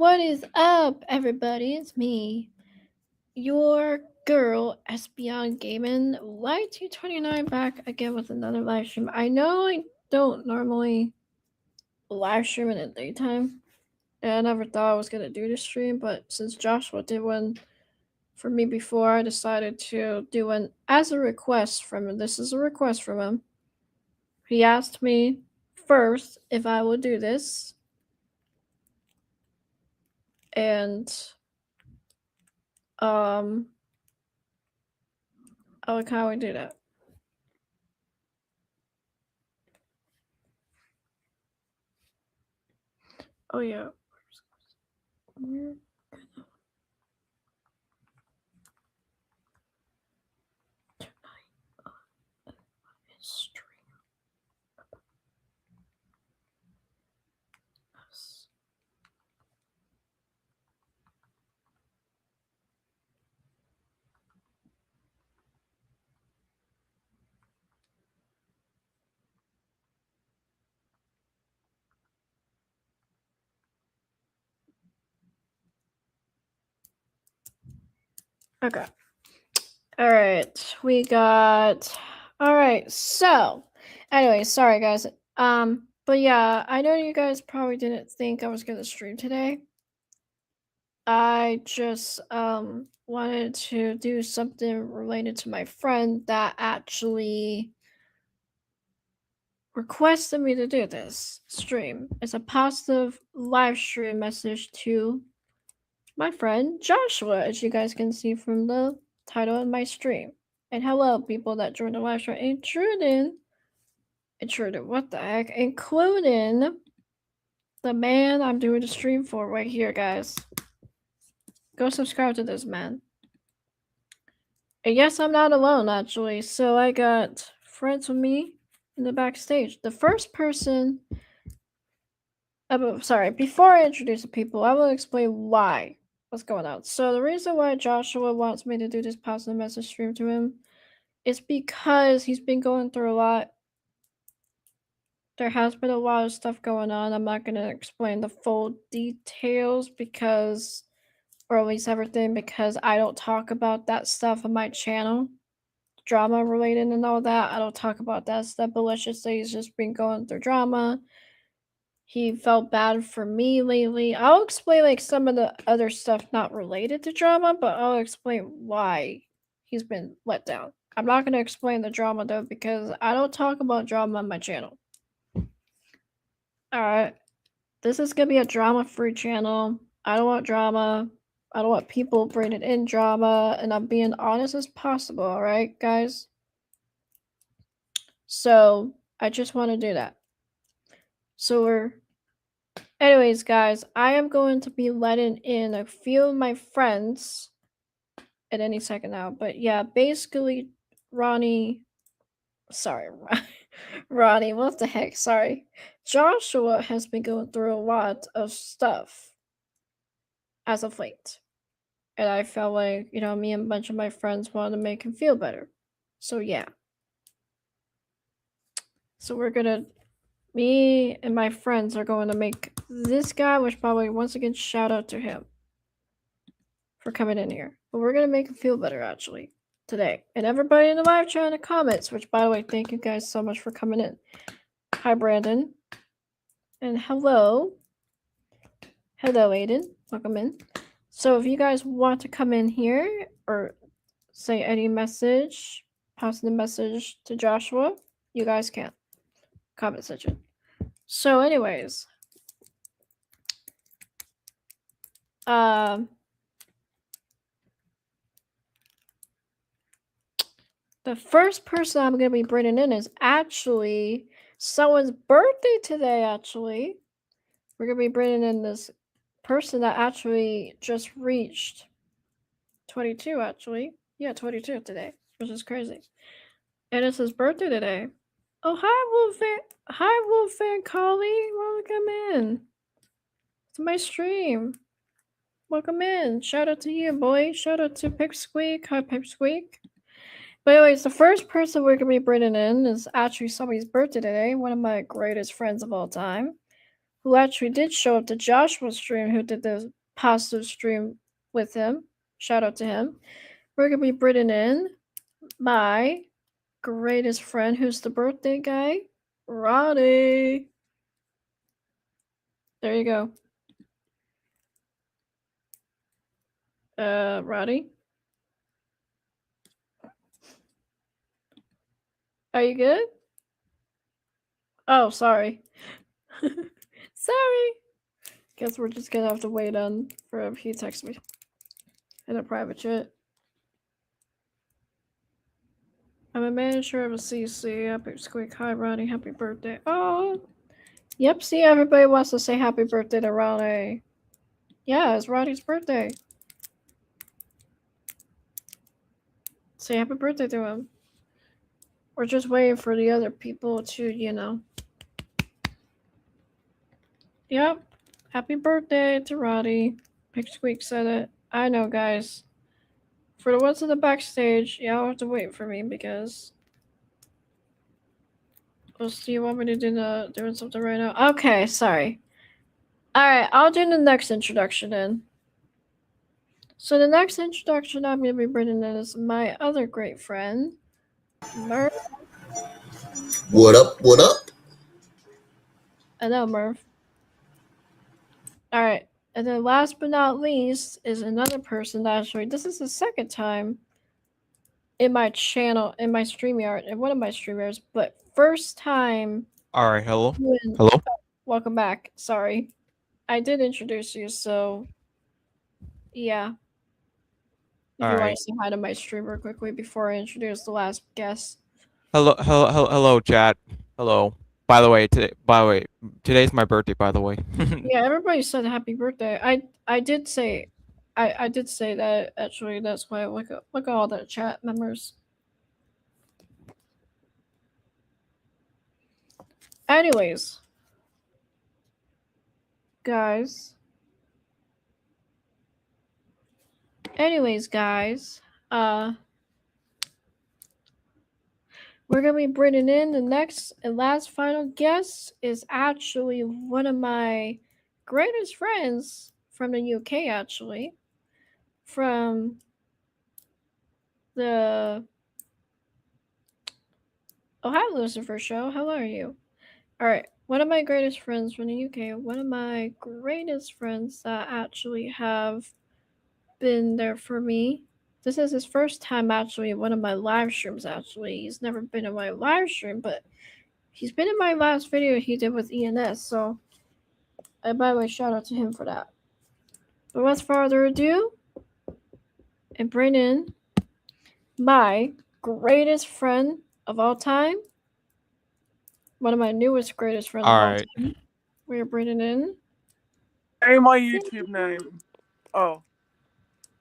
What is up, everybody? It's me, your girl, Espeon Gaming, YT29, back again with another live stream. I know I don't normally live stream in the daytime, and I never thought I was going to do this stream, but since Joshua did one for me before, I decided to do one as a request from him. This is a request from him. He asked me first if I would do this, and I would kind of do that. Oh yeah. We're gonna tonight on his stream us. Okay. All right. We got. All right. So, anyway, sorry guys. But yeah, I know you guys probably didn't think I was gonna stream today. I just wanted to do something related to my friend that actually requested me to do this stream. It's a positive live stream message to my friend Joshua, as you guys can see from the title of my stream. And hello, people that joined the live stream, including, what the heck? Including the man I'm doing the stream for right here, guys. Go subscribe to this man. And yes, I'm not alone, actually. So I got friends with me in the backstage. The first person... sorry, before I introduce the people, I will explain what's going on. So the reason why Joshua wants me to do this positive message stream to him is because he's been going through a lot. There has been a lot of stuff going on. I'm not going to explain the full details because, or at least everything, because I don't talk about that stuff on my channel. Drama related and all that. I don't talk about that stuff, but let's just say he's just been going through drama. He felt bad for me lately. I'll explain like some of the other stuff not related to drama, but I'll explain why he's been let down. I'm not going to explain the drama though because I don't talk about drama on my channel. Alright. This is going to be a drama-free channel. I don't want drama. I don't want people bringing in drama, and I'm being honest as possible, alright, guys? So, I just want to do that. So anyways, guys, I am going to be letting in a few of my friends at any second now. But yeah, basically, Ronnie, what the heck? Sorry. Joshua has been going through a lot of stuff as of late. And I felt like, me and a bunch of my friends wanted to make him feel better. So yeah. So me and my friends are going to make this guy, which probably, once again, shout out to him for coming in here. But we're going to make him feel better, actually, today. And everybody in the live chat in the comments, which, by the way, thank you guys so much for coming in. Hi, Brandon. And hello. Hello, Aiden. Welcome in. So if you guys want to come in here or say any message, pass the message to Joshua, you guys can. Comment section. So anyways, the first person I'm going to be bringing in is actually someone's birthday today, actually. We're going to be bringing in this person that actually just reached 22, actually. Yeah, 22 today, which is crazy. And it's his birthday today. Oh, hi, Wolf and Collie. Welcome in to my stream. Welcome in. Shout out to you, boy. Shout out to Pipsqueak. Hi, Pipsqueak. But anyways, the first person we're going to be bringing in is actually somebody's birthday today. One of my greatest friends of all time. who actually did show up to Joshua's stream, who did the positive stream with him. Shout out to him. We're gonna be bringing in my greatest friend, who's the birthday guy, Roddy. There you go. Roddy? Are you good? Oh, sorry. Sorry. Guess we're just gonna have to wait on for if he texts me in a private chat. I'm a manager of a CC. Happy Squeak. Hi, Roddy. Happy birthday. Oh. Yep, see, everybody wants to say happy birthday to Roddy. Yeah, it's Roddy's birthday. Say happy birthday to him. We're just waiting for the other people to, Yep. Happy birthday to Roddy. Big Squeak said it. I know, guys. For the ones in the backstage, y'all have to wait for me because. Do you want me to do doing something right now? Okay, sorry. Alright, I'll do the next introduction then. So the next introduction I'm going to be bringing in is my other great friend, Murph. What up? What up? I know, Murph. Alright, and then last but not least is another person that actually, this is the second time in my channel, in my StreamYard, in one of my StreamYards, but first time. Alright, hello? Hello? Welcome back. Sorry. I did introduce you, so yeah. If you want to say hi to my streamer quickly before I introduce the last guest. Hello, chat. Hello. By the way, today's my birthday. By the way. Yeah, everybody said happy birthday. I did say that actually. That's why look at all the chat members. Anyways, guys. We're gonna be bringing in the next and last final guest is actually one of my greatest friends from the UK, actually. From the Hi Lucifer show. How are you? Alright, one of my greatest friends from the UK, one of my greatest friends that actually have been there for me. This is his first time actually in one of my live streams, actually. He's never been in my live stream, but he's been in my last video he did with ENS, so by the way, shout out to him for that. But without further ado, and bring in my greatest friend of all time, one of my newest greatest friends of all time. We're bringing in. Say my YouTube name. Oh.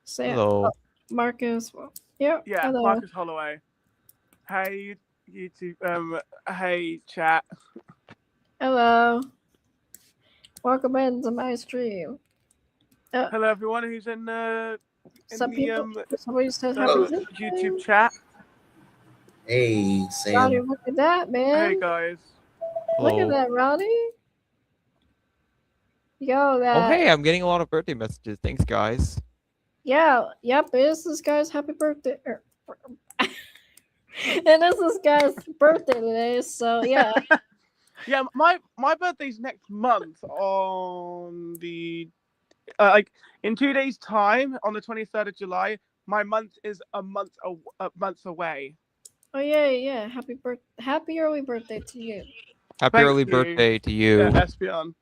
Say hello. Marcus. Yeah. Hello. Marcus Holloway. Hey YouTube. Hey chat. Hello. Welcome into my stream. Hello everyone who's in somebody said YouTube chat. Hey, Sam. Roddy, look at that, man. Hey guys. Look at that, Roddy. Yo, that. Oh, hey, I'm getting a lot of birthday messages. Thanks, guys. Yeah, yep, it's this guy's happy birthday. And it's this guy's birthday today, so yeah. Yeah, my birthday's next month on the in 2 days' time, on the 23rd of July. My month is a month away. Oh yeah. Happy early birthday to you. Happy early birthday to you. Yeah, Espion.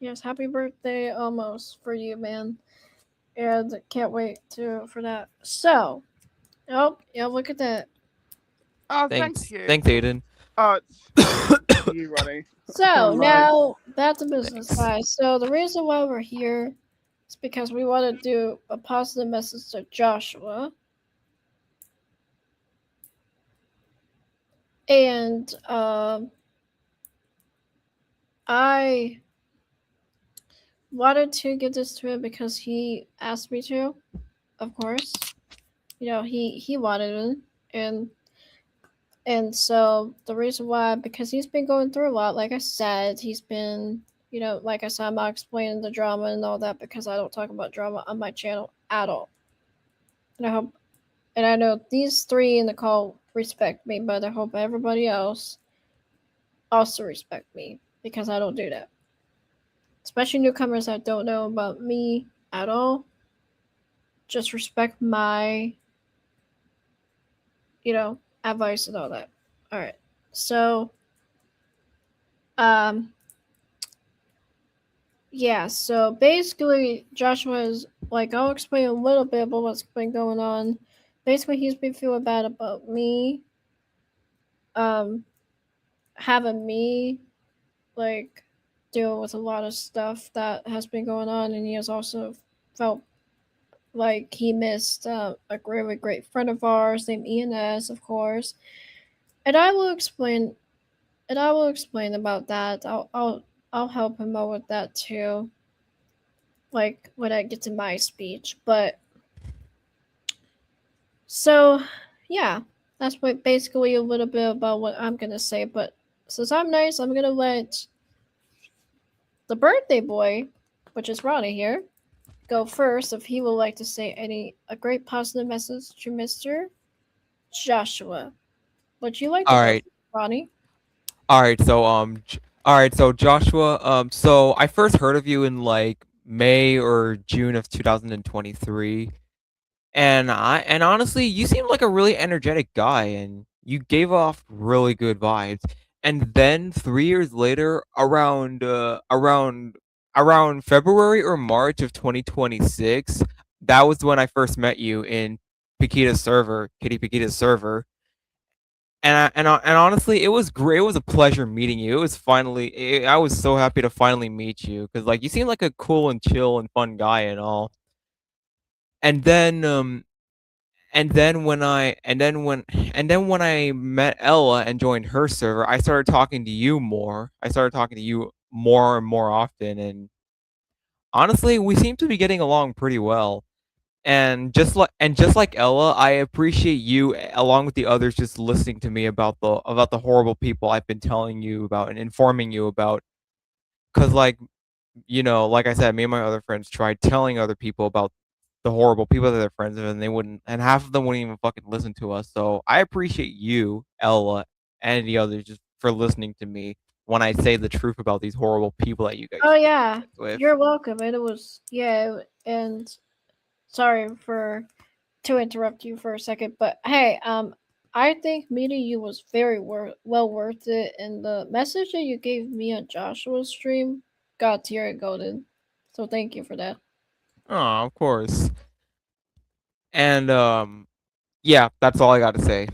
Yes, happy birthday almost for you, man. And can't wait for that. So, look at that. Oh, thanks. Thank you. Thanks, Aiden. Oh, it's you, Ronnie. So now back to business, guys. So the reason why we're here is because we want to do a positive message to Joshua. And I wanted to give this to him because he asked me to, of course. He wanted it, and so the reason why, because he's been going through a lot. Like I said, he's been You know, like I said, I'm not explaining the drama and all that because I don't talk about drama on my channel at all. And I know these three in the call respect me, but I hope everybody else also respect me because I don't do that. Especially newcomers that don't know about me at all. Just respect my, advice and all that. All right. So, um, yeah. So basically, Joshua is like, I'll explain a little bit about what's been going on. Basically, he's been feeling bad about me, um, having me like deal with a lot of stuff that has been going on, and he has also felt like he missed a really great friend of ours named ENS, of course. And I will explain. And I will explain about that. I'll help him out with that too. Like when I get to my speech, but so yeah, that's what basically a little bit about what I'm gonna say. But since I'm nice, I'm gonna let the birthday boy, which is Ronnie here, go first if he would like to say a great positive message to Mr. Joshua. Would you like to All go, right. Ronnie? All right. So all right. So Joshua, so I first heard of you in like May or June of 2023. And honestly, you seem like a really energetic guy, and you gave off really good vibes. And then 3 years later, around February or March of 2026, that was when I first met you in Paquita's server, Kitty Paquita's server. And honestly, it was great. It was a pleasure meeting you. It was I was so happy to finally meet you because like you seem like a cool and chill and fun guy and all. And then and then when I met Ella and joined her server, I started talking to you more. I started talking to you more and more often, and honestly, we seem to be getting along pretty well. And just like Ella, I appreciate you along with the others just listening to me about the horrible people I've been telling you about and informing you about. Cause like like I said, me and my other friends tried telling other people about the horrible people that they're friends with, and they wouldn't, and half of them wouldn't even fucking listen to us. So I appreciate you, Ella, and the others just for listening to me when I say the truth about these horrible people that you guys Oh are yeah, friends with. you're welcome. And it was and sorry for to interrupt you for a second, but hey, I think meeting you was very well worth it, and the message that you gave me on Joshua's stream got tier golden, so thank you for that. Oh, of course. And yeah, that's all I got to say.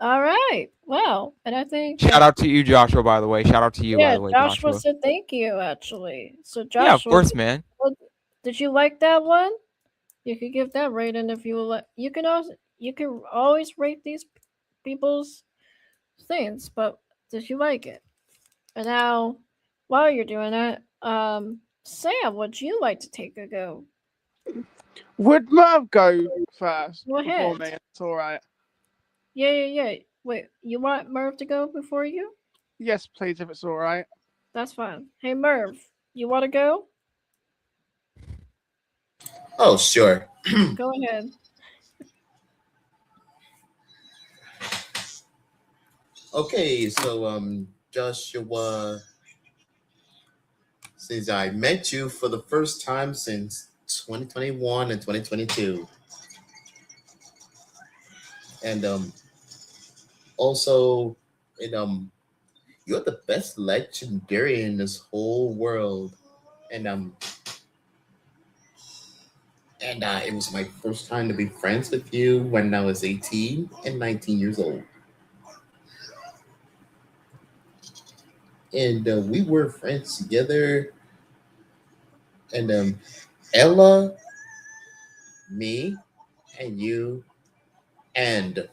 All right, well, and I think Shout out to you, Joshua. By the way, shout out to you, by yeah, the way, Joshua Joshua. said thank you actually. So Yeah, of Joshua, course, man. did you like that one? You could give that rating if you would like. You can always rate these people's things, but did you like it? And now, while you're doing that, Sam, would you like to take a go? Would Merv go first Go before ahead. me? It's all right. Yeah. Wait, you want Merv to go before you? Yes, please, if it's all right. That's fine. Hey, Merv, you want to go? Oh, sure. Go ahead. Okay, so Joshua, since I met you for the first time since 2021 and 2022, and also, and you're the best legendary in this whole world, and it was my first time to be friends with you when I was 18 and 19 years old. And we were friends together. And Ella, me, and you, and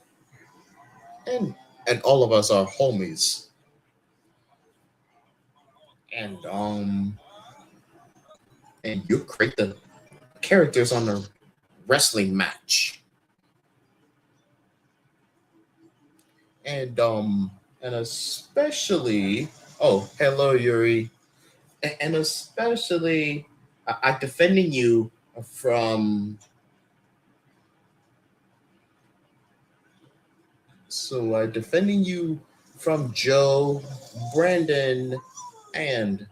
and and all of us are homies. And and you create the characters on a wrestling match. And and especially Oh, hello, Yuri. And especially, I defending you from. So I defending you from Joe, Brandon, and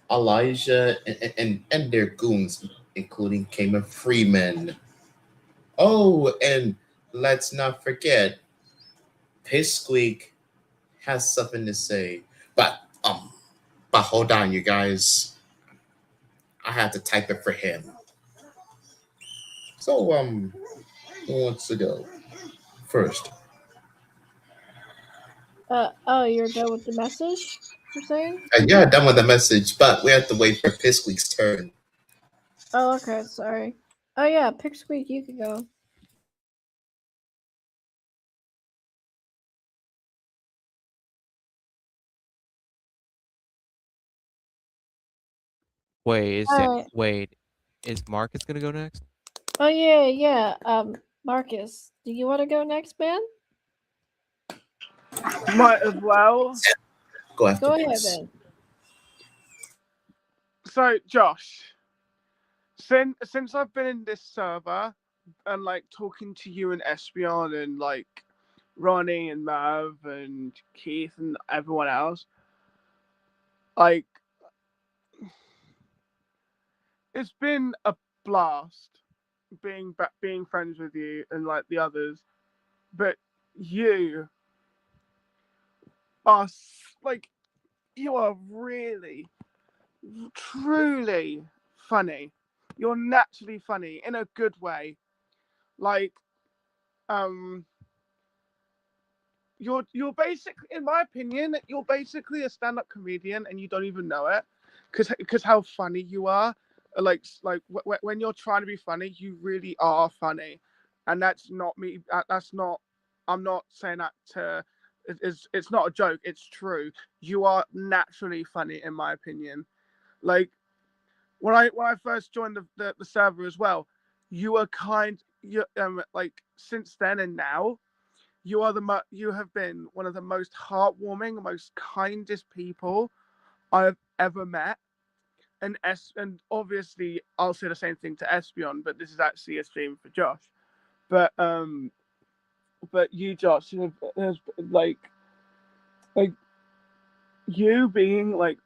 Elijah, and their goons, including Cayman Freeman. Oh, and let's not forget, Pissqueak has something to say. But but hold on, you guys. I have to type it for him. So who wants to go first? Oh, you're done with the message? You're saying? Yeah, done with the message, but we have to wait for Pissqueak's turn. Oh, okay, sorry. Oh yeah, Pipsqueak, you can go. Alright. Wait, is Marcus gonna go next? Oh yeah. Marcus, do you want to go next, man? Might as well. Go after Go ahead, Piss. then. So, Josh, since I've been in this server and like talking to you and Espion and like Ronnie and Mav and Keith and everyone else, like it's been a blast being friends with you and like the others, but you are like you are really truly funny. You're naturally funny in a good way. Like you're basically, in my opinion, you're basically a stand-up comedian and you don't even know it, because how funny you are. When you're trying to be funny, you really are funny, and that's not me. That's not. I'm not saying that to. It's not a joke. It's true. You are naturally funny, in my opinion. Like when I first joined the server as well, you were kind. You like since then and now you have been one of the most heartwarming, most kindest people I have ever met. And obviously I'll say the same thing to Espion, but this is actually a stream for Josh. But you, Josh, has like you being like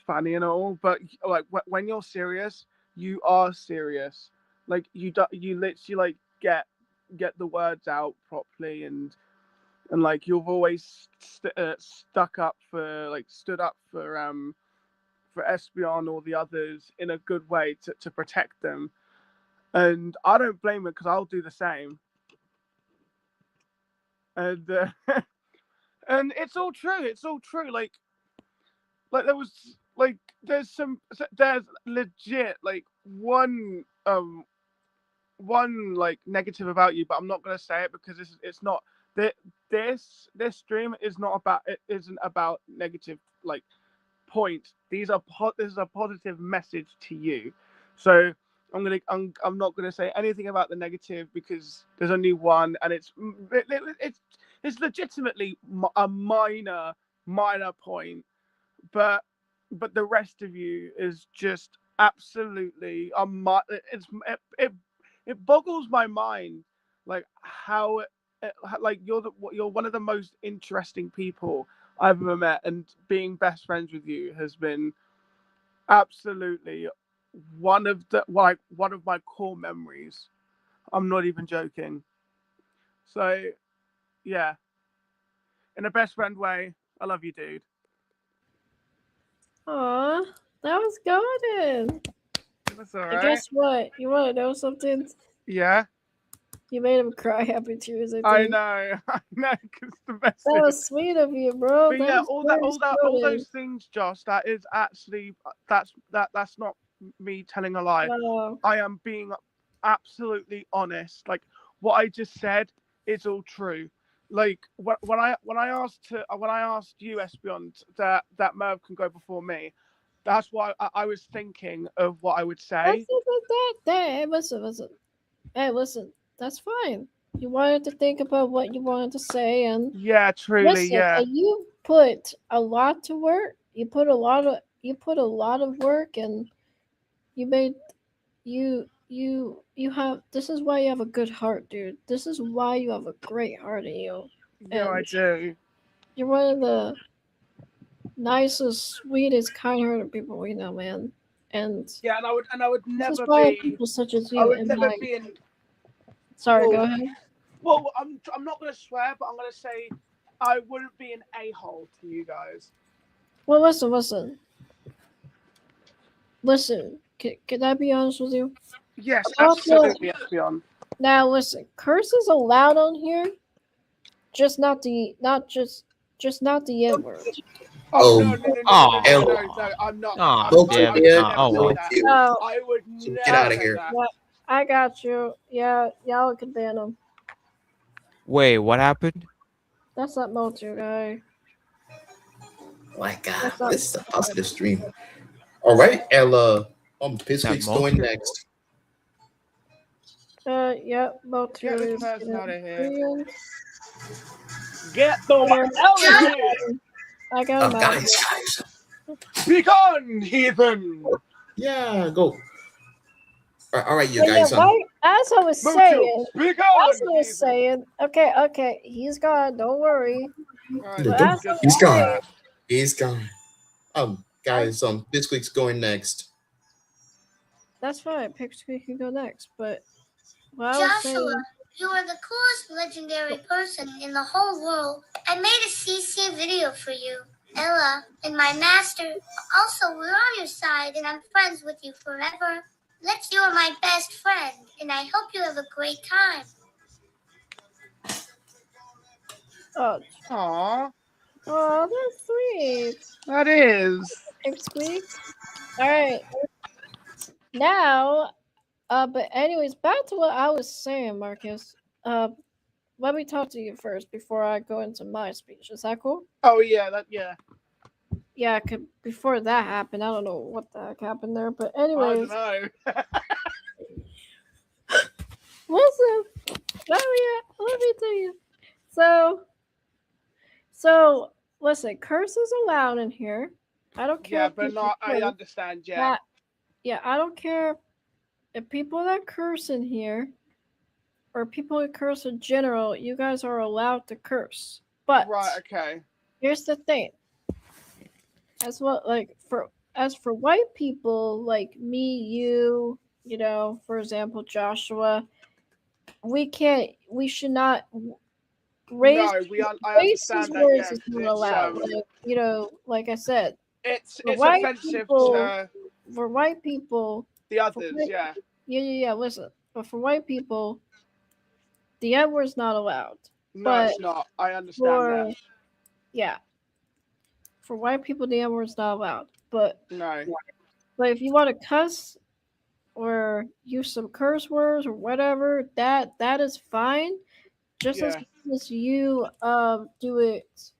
funny and all, but like when you're serious, you are serious. Like you literally like get the words out properly, and like you've always stood up for Espion or the others in a good way to protect them, and I don't blame it because I'll do the same. And and it's all true. It's all true. Like there was like there's legit like one like negative about you, but I'm not gonna say it because it's not that this stream is not about, it isn't about negative like points. This is a positive message to you. So I'm not gonna say anything about the negative because there's only one, and it's legitimately a minor point, but the rest of you is just absolutely it boggles my mind like how like you're one of the most interesting people I've ever met, and being best friends with you has been absolutely one of my core memories. I'm not even joking. So yeah, in a best friend way, I love you, dude. Aw, that was golden. That's all And right. guess what? You want to know something? Yeah, You made him cry happy tears, I think. I know, because the best. That was sweet of you, bro. But That yeah, was all those things, Josh. That is actually that's not me telling a lie. Wow. I am being absolutely honest. Like what I just said is all true. Like when I asked you, Espion, that Merv can go before me. That's why I was thinking of what I would say. Hey, listen. Hey, listen. That's fine. You wanted to think about what you wanted to say, and Yeah, truly, listen, yeah. and you put a lot to work. You put a lot of work, and you made you have. This is why you have a good heart, dude. This is why you have a great heart in you, Yeah, I and do. you're one of the nicest, sweetest, kind-hearted people we know, man. And Yeah, and I would this is never why be. people such as I you would in never my. be in. Sorry, go Well, ahead. well, I'm not gonna swear, but I'm gonna say I wouldn't be an a-hole to you guys. Well, listen. Can I be honest with you? Yes, Also, absolutely, Espion. now listen. Curses allowed on here, just not not the N word. Oh no, Oh, no, no, no, no, no, no, L. no, no! I'm not. Aw, I damn would it. Phobia, Oh never no say well. that. you. Oh, I would So get never out of say here. that. yeah, I got you. Yeah, y'all can ban him. Wait, what happened? That's not Motu guy. Oh my God, That's not. this is a positive stream. All right, Ella. Pissweek's going Motu? next. Yeah, Motu Get this is person out of here. Korean. Get the Yeah, hell out of here! I got him out. Guys. Be gone, heathen! Yeah, go. All right, you But yeah, guys. why? As I was Motu, saying, be as gone, I was heathen! saying, okay, he's gone. Don't worry. Alright, But Don't- as I good. He's was gone. saying, He's gone. Guys. This week's going next. that's fine. Pipsqueak can go next. But what I was Joshua, saying, you are the coolest legendary person in the whole world. I made a CC video for you. Ella and my master. Also, we're on your side and I'm friends with you forever. Lex, you are my best friend and I hope you have a great time. oh, Aww, that's sweet. that is. Pipsqueak. All right. Now, but anyways, back to what I was saying, Marcus. Let me talk to you first before I go into my speech. Is that cool? Oh yeah, yeah. Yeah, before that happened, I don't know what the heck happened there, but I don't anyways, know. listen, let me tell you. So listen, curses allowed in here. I don't care. Yeah, if but people not. I curse. understand. Yeah. Yeah, I don't care if people that curse in here or people that curse in general. You guys are allowed to curse, but Right. Okay. here's the thing. As for white people like me, you know, for example, Joshua, we should not raise No, I racist understand that. words Yeah, is not it's allowed. Like, you know, like I said, it's for it's white offensive people, to for white people, the for others. white, Yeah. yeah. Listen, but for white people, the N word's not allowed. No, But it's not. I understand for that. yeah, for white people, the N word's not allowed. But No. if you want to cuss or use some curse words or whatever, that is fine. Just as Yeah. long as you do it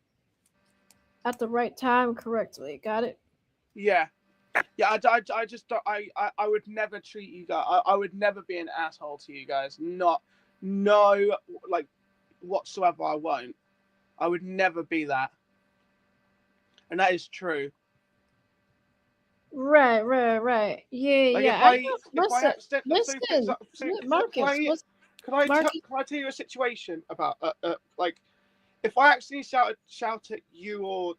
at the right time correctly. Got it? Yeah. Yeah. I just don't. I would never treat you guys. I would never be an asshole to you guys. Not. No. Like whatsoever. I won't. I would never be that. And that is true. Right. Yeah, Like yeah. if I accidentally Marcus, listen, Marcus. can I tell you a situation about like if I accidentally shout at you or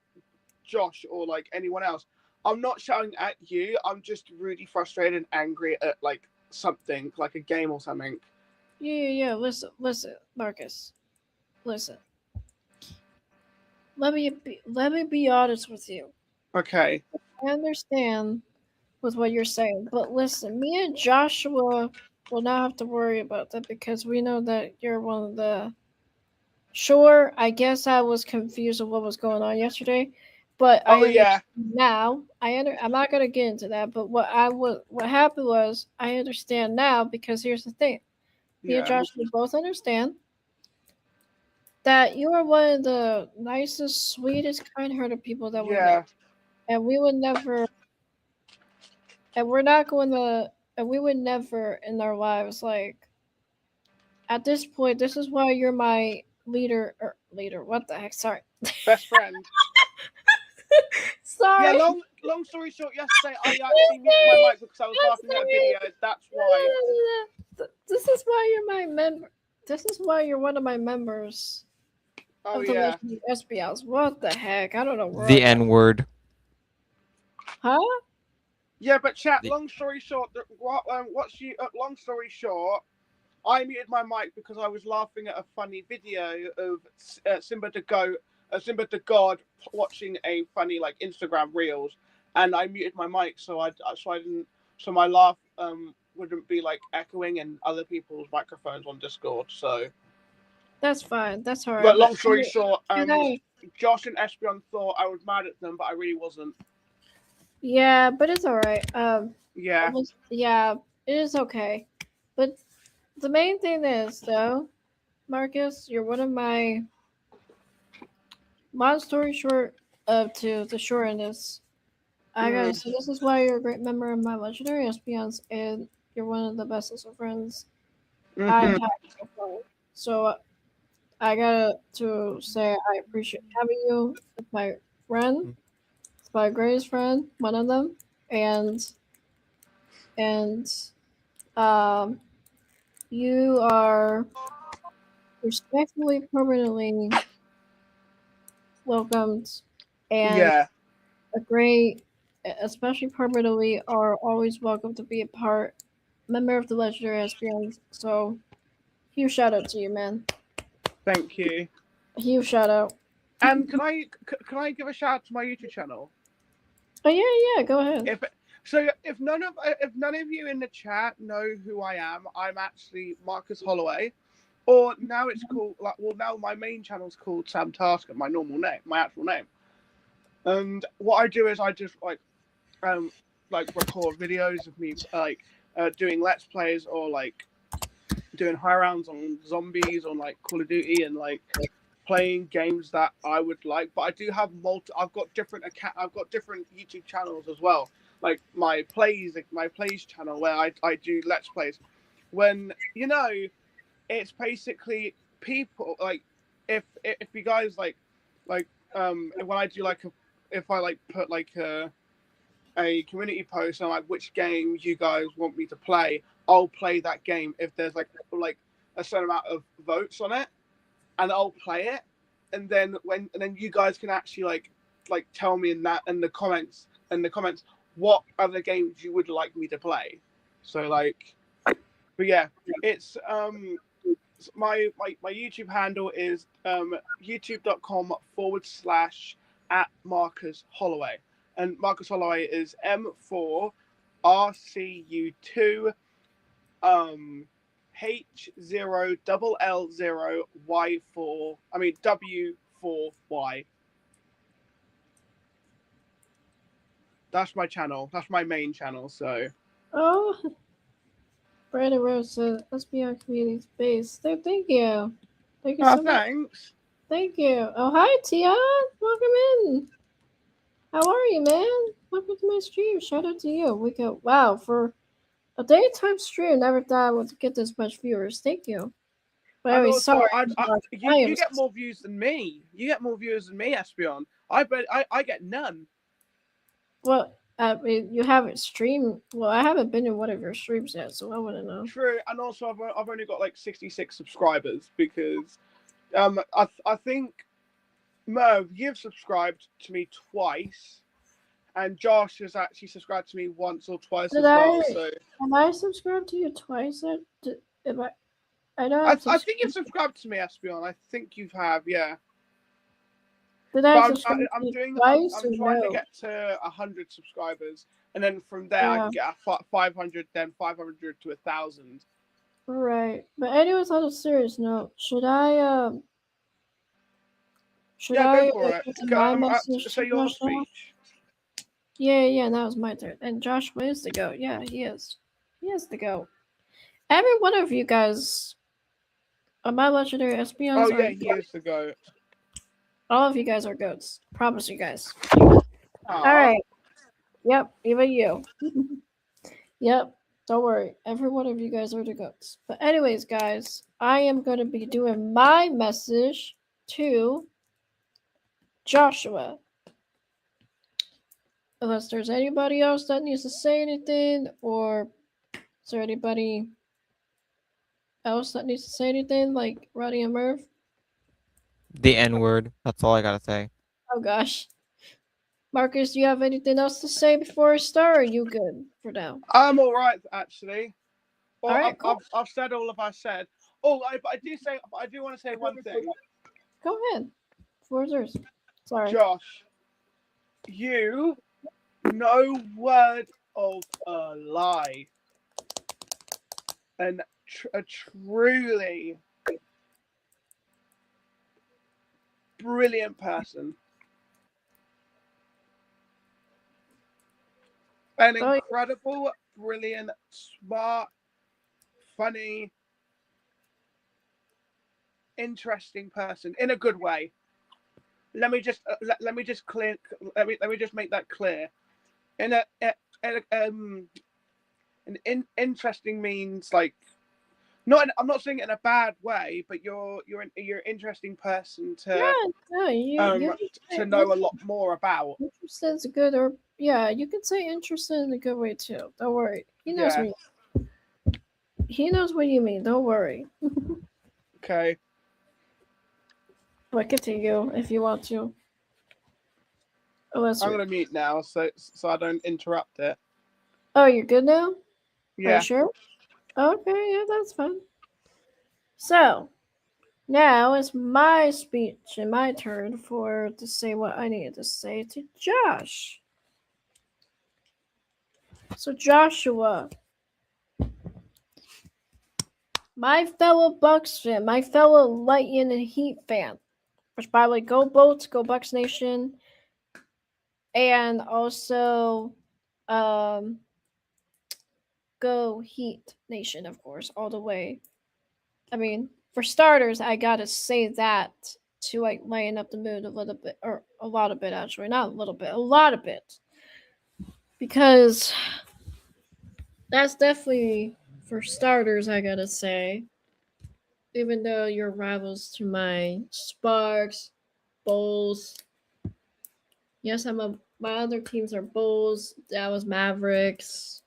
Josh or like anyone else, I'm not shouting at you. I'm just really frustrated and angry at like something like a game or something. Yeah. Listen, Marcus. Listen. Let me be honest with you. Okay. I understand with what you're saying, but listen, me and Joshua will not have to worry about that because we know that you're one of the. Sure, I guess I was confused of what was going on yesterday, but I Oh yeah. understand now. I'm not gonna get into that, but what happened was I understand now because here's the thing: me and Yeah. Joshua both understand that you are one of the nicest, sweetest, kind-hearted people that we know, Yeah. and we would never, and we're not going to, and we would never in our lives like At this point, this is why you're my leader. Leader. What the heck? Sorry. Best friend. Sorry. Yeah, long story short, yesterday I actually muted my mic because I was laughing at a video. That's why. This is why you're my member. This is why you're one of my members Oh of the yeah. legendary SBLs. What the heck? I don't know. The N word. Huh? Yeah, but chat. The- Long story short, long story short, I muted my mic because I was laughing at a funny video of Simba the God watching a funny like Instagram reels, and I muted my mic so I didn't, so my laugh wouldn't be like echoing in other people's microphones on Discord. So That's fine. That's alright. but long story short, Today- Josh and Espion thought I was mad at them, but I really wasn't. Yeah, but it's alright. Yeah. Yeah, it is okay. But the main thing is, though, Marcus, you're one of my. Long story short, to the short end is, I gotta say, this is why you're a great member of my legendary SPNs, and you're one of the bestest of friends I've had so far. So I gotta to say I appreciate having you as my friend, as my greatest friend, one of them, and you are respectfully, permanently welcomed, and Yeah. a great, especially permanently, are always welcome to be a member of the legendary SPNs. So, huge shout out to you, man. Thank you. Huge shout out. And can I give a shout out to my YouTube channel? Oh yeah, go ahead. If none of you in the chat know who I am, I'm actually Marcus Holloway, or now it's called now my main channel's called Sam Tasker, my normal name, my actual name. And what I do is I just like record videos of me doing let's plays or like doing high rounds on zombies on like Call of Duty and like playing games that I would like. But I do have I've got different YouTube channels as well. Like my plays channel where I do let's plays. When it's basically people like if you guys when I do if I put a community post on like which game you guys want me to play, I'll play that game if there's like a certain amount of votes on it, and I'll play it, and then you guys can actually like tell me in the comments what other games you would like me to play. So but yeah, it's my YouTube handle is youtube.com/@Marcus Holloway, and Marcus Holloway is M4RCU2 H0LL0Y4 W4Y. That's my channel. That's my main channel. So Oh, Brandon Rose says SBN Community Space. Thank you. Thank you so much. thanks. Thank you. Oh, hi, Tia. Welcome in. How are you, man? Welcome to my stream. Shout out to you. Wow, for a daytime stream, never thought I would get this much viewers. Thank you. But And anyway, also, sorry. you get more views than me. You get more viewers than me, Espion. I get none. Well, I mean, you haven't streamed. Well, I haven't been in one of your streams yet, so I wouldn't know. True, and also I've only got like 66 subscribers because I think Merv, you've subscribed to me twice, and Josh has actually subscribed to me once or twice as well. So have I subscribed to you twice? I know. I think you've subscribed to me, Espion. I think you have, yeah. Did I But subscribe I'm twice? I'm trying to get to 100 subscribers, and then from there I can get 500, then 500 to 1,000. Right. But anyways, on a serious note, should I Go for it. Say your speech. Yeah, that was my turn. And Joshua is the GOAT. Yeah, he is. He is the GOAT. Every one of you guys on my legendary SPNs Oh yeah, he is the GOAT. all of you guys are GOATs. Promise you guys. Aww. Alright. Yep, even you. Yep. Don't worry, every one of you guys are the goats. But anyways, guys, I am going to be doing my message to Joshua. Unless there's anybody else that needs to say anything, or is there anybody else that needs to say anything, like Roddy and Merv? The N-word. That's all I gotta say. Oh gosh. Marcus, do you have anything else to say before I start, or are you good for now? I'm all right, actually. Well, All right, cool. I've said all of I said. Oh, I do want to say one thing. Go ahead. Floor's yours. Sorry. Josh, you, no word of a lie, and a truly brilliant person. An Oh, incredible, brilliant, smart, funny, interesting person in a good way. Let me just make that clear. Interesting means like I'm not saying it in a bad way, but you're an interesting person to to know a lot more about. Interested is good, or yeah, you can say interested in a good way too. Don't worry. He knows me. He knows what you mean. Don't worry. Okay. But continue if you want to. I'm gonna mute now, so I don't interrupt it. Oh, you're good now? Yeah. Are you sure? Okay, yeah, that's fine. So, now it's my speech and my turn to say what I needed to say to Josh. So, Joshua, my fellow Bucks fan, my fellow Lightning and Heat fan, which by the way, go Bolts, go Bucks Nation, and also go Heat Nation, of course, all the way. I mean, for starters, I gotta say that to like lighten up the mood a little bit, or a lot of bit actually, not a little bit, a lot of bit, because that's definitely for starters. I gotta say, even though you're rivals to my Sparks, Bulls. Yes, my other teams are Bulls, Dallas Mavericks.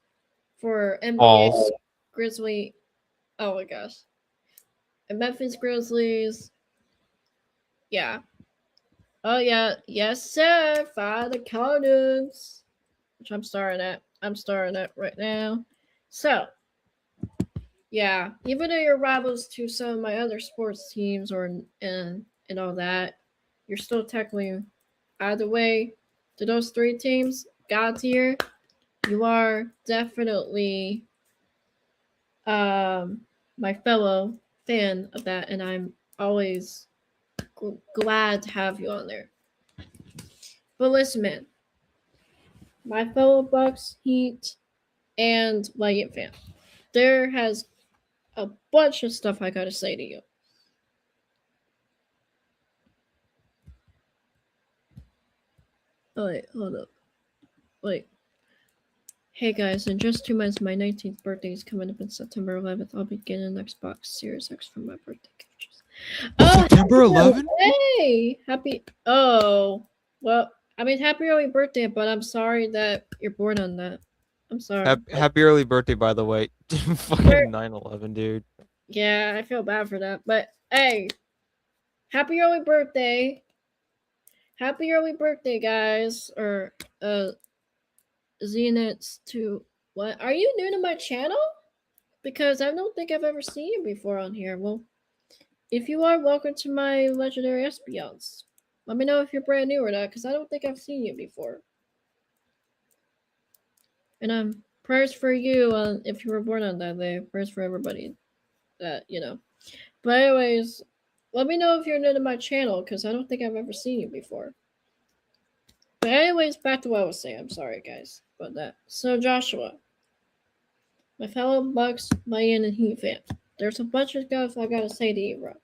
For NBA, Balls. Grizzly. Oh my gosh. And Memphis Grizzlies. Yeah. Oh yeah. Yes, sir. Fire the Cardinals. Which I'm starting at. I'm starting at right now. So, yeah. Even though you're rivals to some of my other sports teams and all that, you're still technically either way to those three teams, God tier, you are definitely my fellow fan of that, and I'm always glad to have you on there. But listen, man, my fellow Bucks, Heat, and Lightning fan, there has a bunch of stuff I gotta say to you. Oh, wait, hold up. Wait. Hey guys, in just 2 months, my 19th birthday is coming up on September 11th. I'll be getting an Xbox Series X for my birthday gift. Oh, September 11th? Hey! Happy. Oh. Well, I mean, happy early birthday, but I'm sorry that you're born on that. I'm sorry. Happy early birthday, by the way. Fucking 9/11, dude. Yeah, I feel bad for that. But hey, happy early birthday. Happy early birthday, guys. Or, Zenits to what? Are you new to my channel? Because I don't think I've ever seen you before on here. Well, if you are, welcome to my legendary Espeons. Let me know if you're brand new or not, because I don't think I've seen you before. And prayers for you if you were born on that day. Prayers for everybody that, you know. But anyways, let me know if you're new to my channel, because I don't think I've ever seen you before. But anyways, back to what I was saying. I'm sorry, guys, about that. So, Joshua, my fellow Bucks, Mayan, and Heat fans, there's a bunch of stuff I gotta say to you, bro.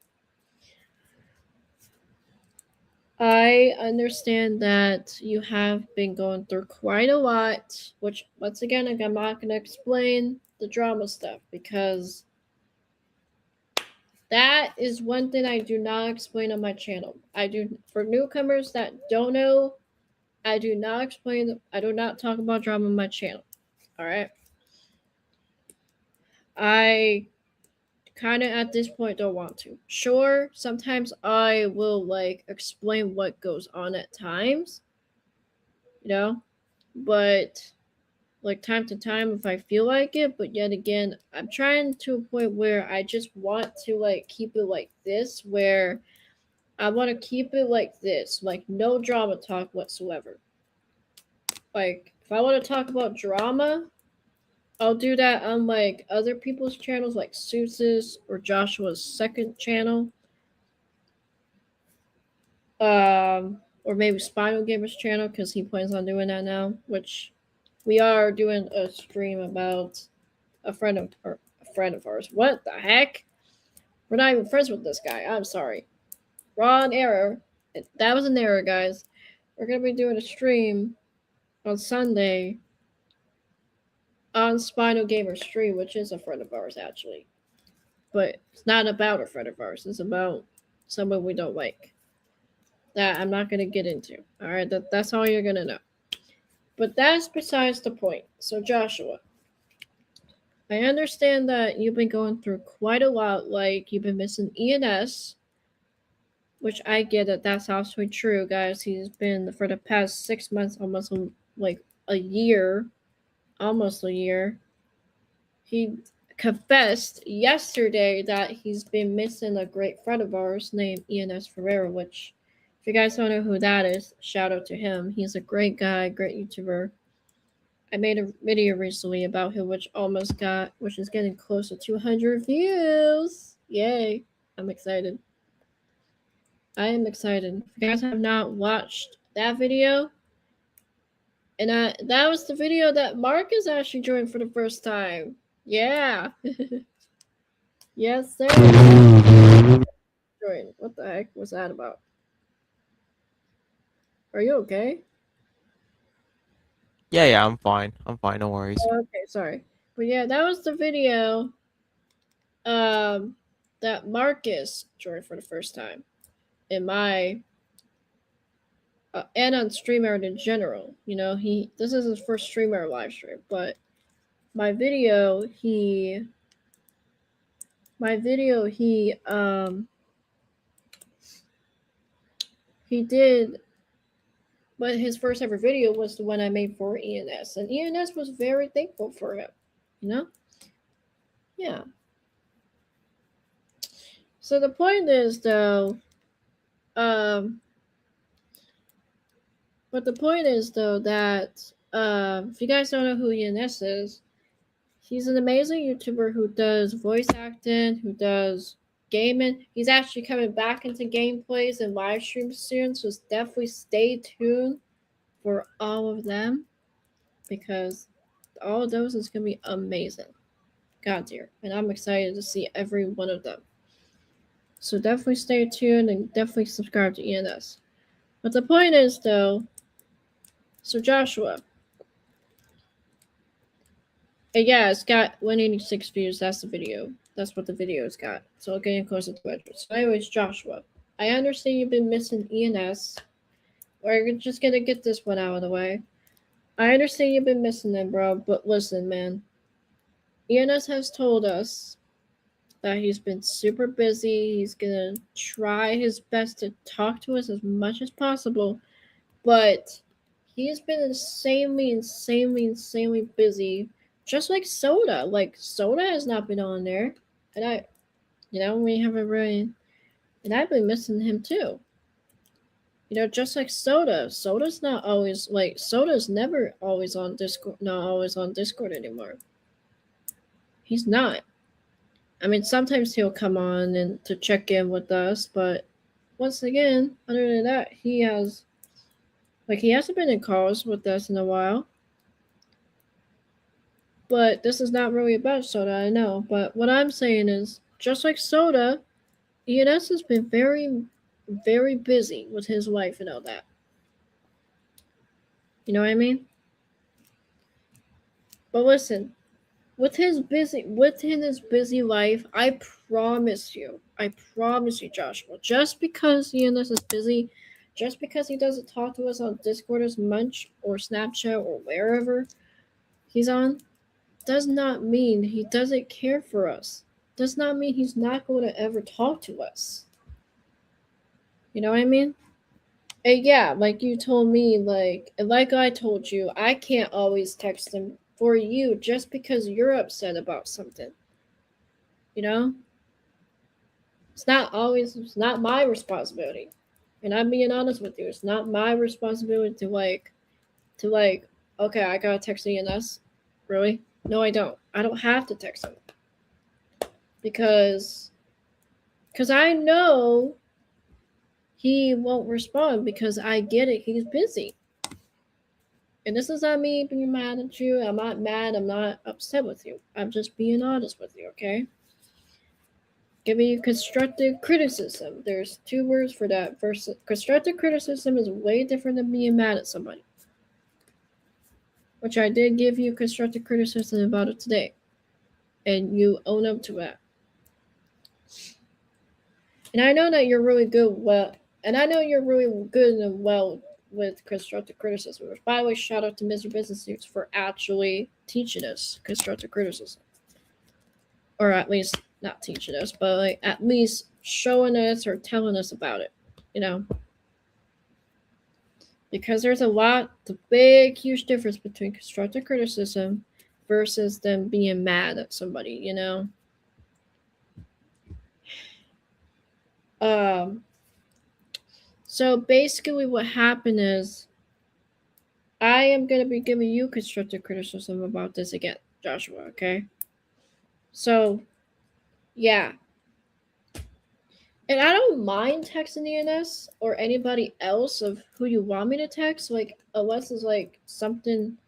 I understand that you have been going through quite a lot, which, once again, I'm not going to explain the drama stuff, because that is one thing I do not explain on my channel. I do, for newcomers that don't know, I do not explain, I do not talk about drama on my channel. All right. I kind of at this point don't want to. Sure, sometimes I will like explain what goes on at times, you know, but like time to time if I feel like it. But yet again, I'm trying to a point where I just want to like keep it like this, where I want to keep it like this, like no drama talk whatsoever. Like if I want to talk about drama, I'll do that on like other people's channels, like Suze's or Joshua's second channel. Or maybe Spinal Gamer's channel, because he plans on doing that now, which we are doing a stream about a friend of ours. What the heck? We're not even friends with this guy. I'm sorry. Wrong error. That was an error, guys. We're gonna be doing a stream on Sunday on Spinal Gamer's stream, which is a friend of ours actually. But it's not about a friend of ours. It's about someone we don't like. That I'm not gonna get into. All right, that's all you're gonna know. But that's besides the point. So Joshua, I understand that you've been going through quite a lot. Like you've been missing ENS, which I get that that's absolutely true, guys. He's been for the past 6 months, almost like a year, almost a year. He confessed yesterday that he's been missing a great friend of ours named ENS Ferreira, which, if you guys don't know who that is, shout out to him. He's a great guy, great YouTuber. I made a video recently about him, which is getting close to 200 views. Yay. I'm excited. I am excited. If you guys have not watched that video, and that was the video that Marcus actually joined for the first time. Yeah. Yes, sir. Join. What the heck was that about? Are you okay? Yeah, I'm fine. No worries. Oh, okay, sorry. But yeah, that was the video that Marcus joined for the first time in my and on StreamYard in general. You know, this is his first StreamYard live stream, but my video he did, but his first ever video was the one I made for ENS, and ENS was very thankful for him, you know? Yeah. So the point is, though, that if you guys don't know who ENS is, he's an amazing YouTuber who does voice acting, who does gaming. He's actually coming back into gameplays and live streams soon, so definitely stay tuned for all of them, because all of those is gonna be amazing. God dear, and I'm excited to see every one of them. So definitely stay tuned and definitely subscribe to ENS. But the point is, though, so Joshua, and yeah, it's got 186 views. That's the video. That's what the video's got. So getting closer to 200. So anyways, Joshua, I understand you've been missing ENS. We're just gonna get this one out of the way. I understand you've been missing them, bro, but listen, man. ENS has told us that he's been super busy. He's gonna try his best to talk to us as much as possible, but he's been insanely busy, just like Soda. Like, Soda has not been on there, and we haven't really, and I've been missing him too. You know, just like Soda. Soda's never always on Discord, not always on Discord anymore. He's not. I mean, sometimes he'll come on and to check in with us, but once again, other than that, he hasn't been in calls with us in a while. But this is not really about Soda, I know. But what I'm saying is, just like Soda, ENS has been very, very busy with his wife and all that. You know what I mean? But listen, within his busy life, I promise you, Joshua, just because ENS is busy, just because he doesn't talk to us on Discord as much or Snapchat or wherever he's on, does not mean he doesn't care for us. Does not mean he's not going to ever talk to us. You know what I mean? And yeah, like you told me, like I told you, I can't always text him for you just because you're upset about something. You know? It's not my responsibility. And I'm being honest with you. It's not my responsibility to okay, I gotta text ENS. Really? No, I don't. I don't have to text him. Because I know he won't respond because I get it. He's busy. And this is not me being mad at you. I'm not mad. I'm not upset with you. I'm just being honest with you, okay? Giving you constructive criticism. There's two words for that. Versus constructive criticism is way different than being mad at somebody. Which I did give you constructive criticism about it today. And you own up to that. And I know that you're really good and well with constructive criticism. Which, by the way, shout out to Mr. Business News for actually teaching us constructive criticism. Or at least not teaching us, but like at least showing us or telling us about it, you know? Because there's the big, huge difference between constructive criticism versus them being mad at somebody, you know? So basically what happened is I am going to be giving you constructive criticism about this again, Joshua, okay? So, yeah. And I don't mind texting ENS or anybody else of who you want me to text, like, unless it's, like, something,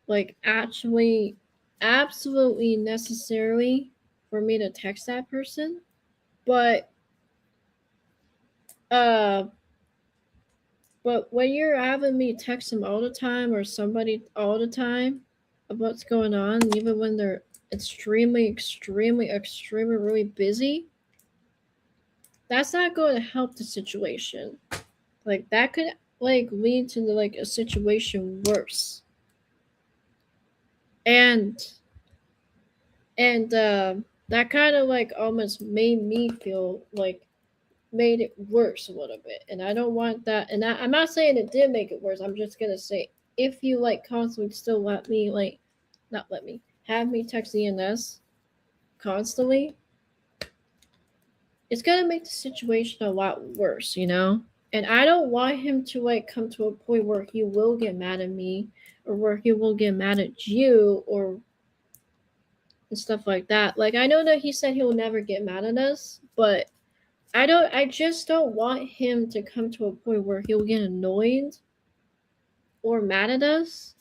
like, actually, absolutely necessary for me to text that person. But when you're having me text them all the time or somebody all the time of what's going on, even when they're extremely really busy, that's not going to help the situation. Like that could like lead to like a situation worse. And that kind of like almost made me feel like made it worse a little bit, and I don't want that. And I'm not saying it did make it worse. I'm just gonna say if you like constantly still have me text ENS constantly, it's gonna make the situation a lot worse, you know. And I don't want him to like come to a point where he will get mad at me or where he will get mad at you or and stuff like that. Like I know that he said he'll never get mad at us, but I just don't want him to come to a point where he'll get annoyed or mad at us.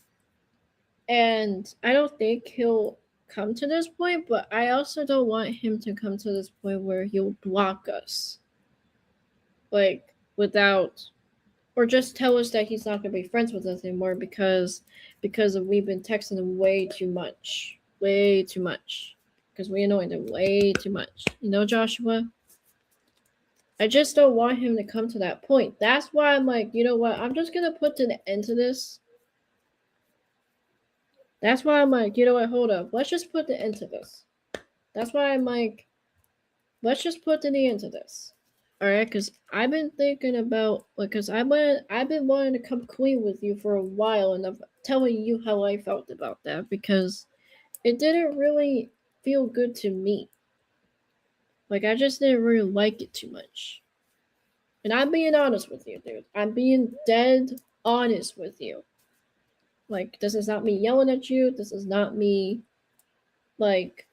And I don't think he'll come to this point, but I also don't want him to come to this point where he'll block us. Like without or just tell us that he's not gonna be friends with us anymore because we've been texting him way too much. Because we annoyed him way too much. You know, Joshua? I just don't want him to come to that point. That's why I'm like, you know what? I'm just going to put an end to this. That's why I'm like, you know what? Hold up. Let's just put the end to this. That's why I'm like, let's just put the end to this. All right? Because I've been thinking about, because I've been wanting to come clean with you for a while, and I'm telling you how I felt about that because it didn't really feel good to me. Like, I just didn't really like it too much. And I'm being honest with you, dude. I'm being dead honest with you. Like, this is not me yelling at you. This is not me, like,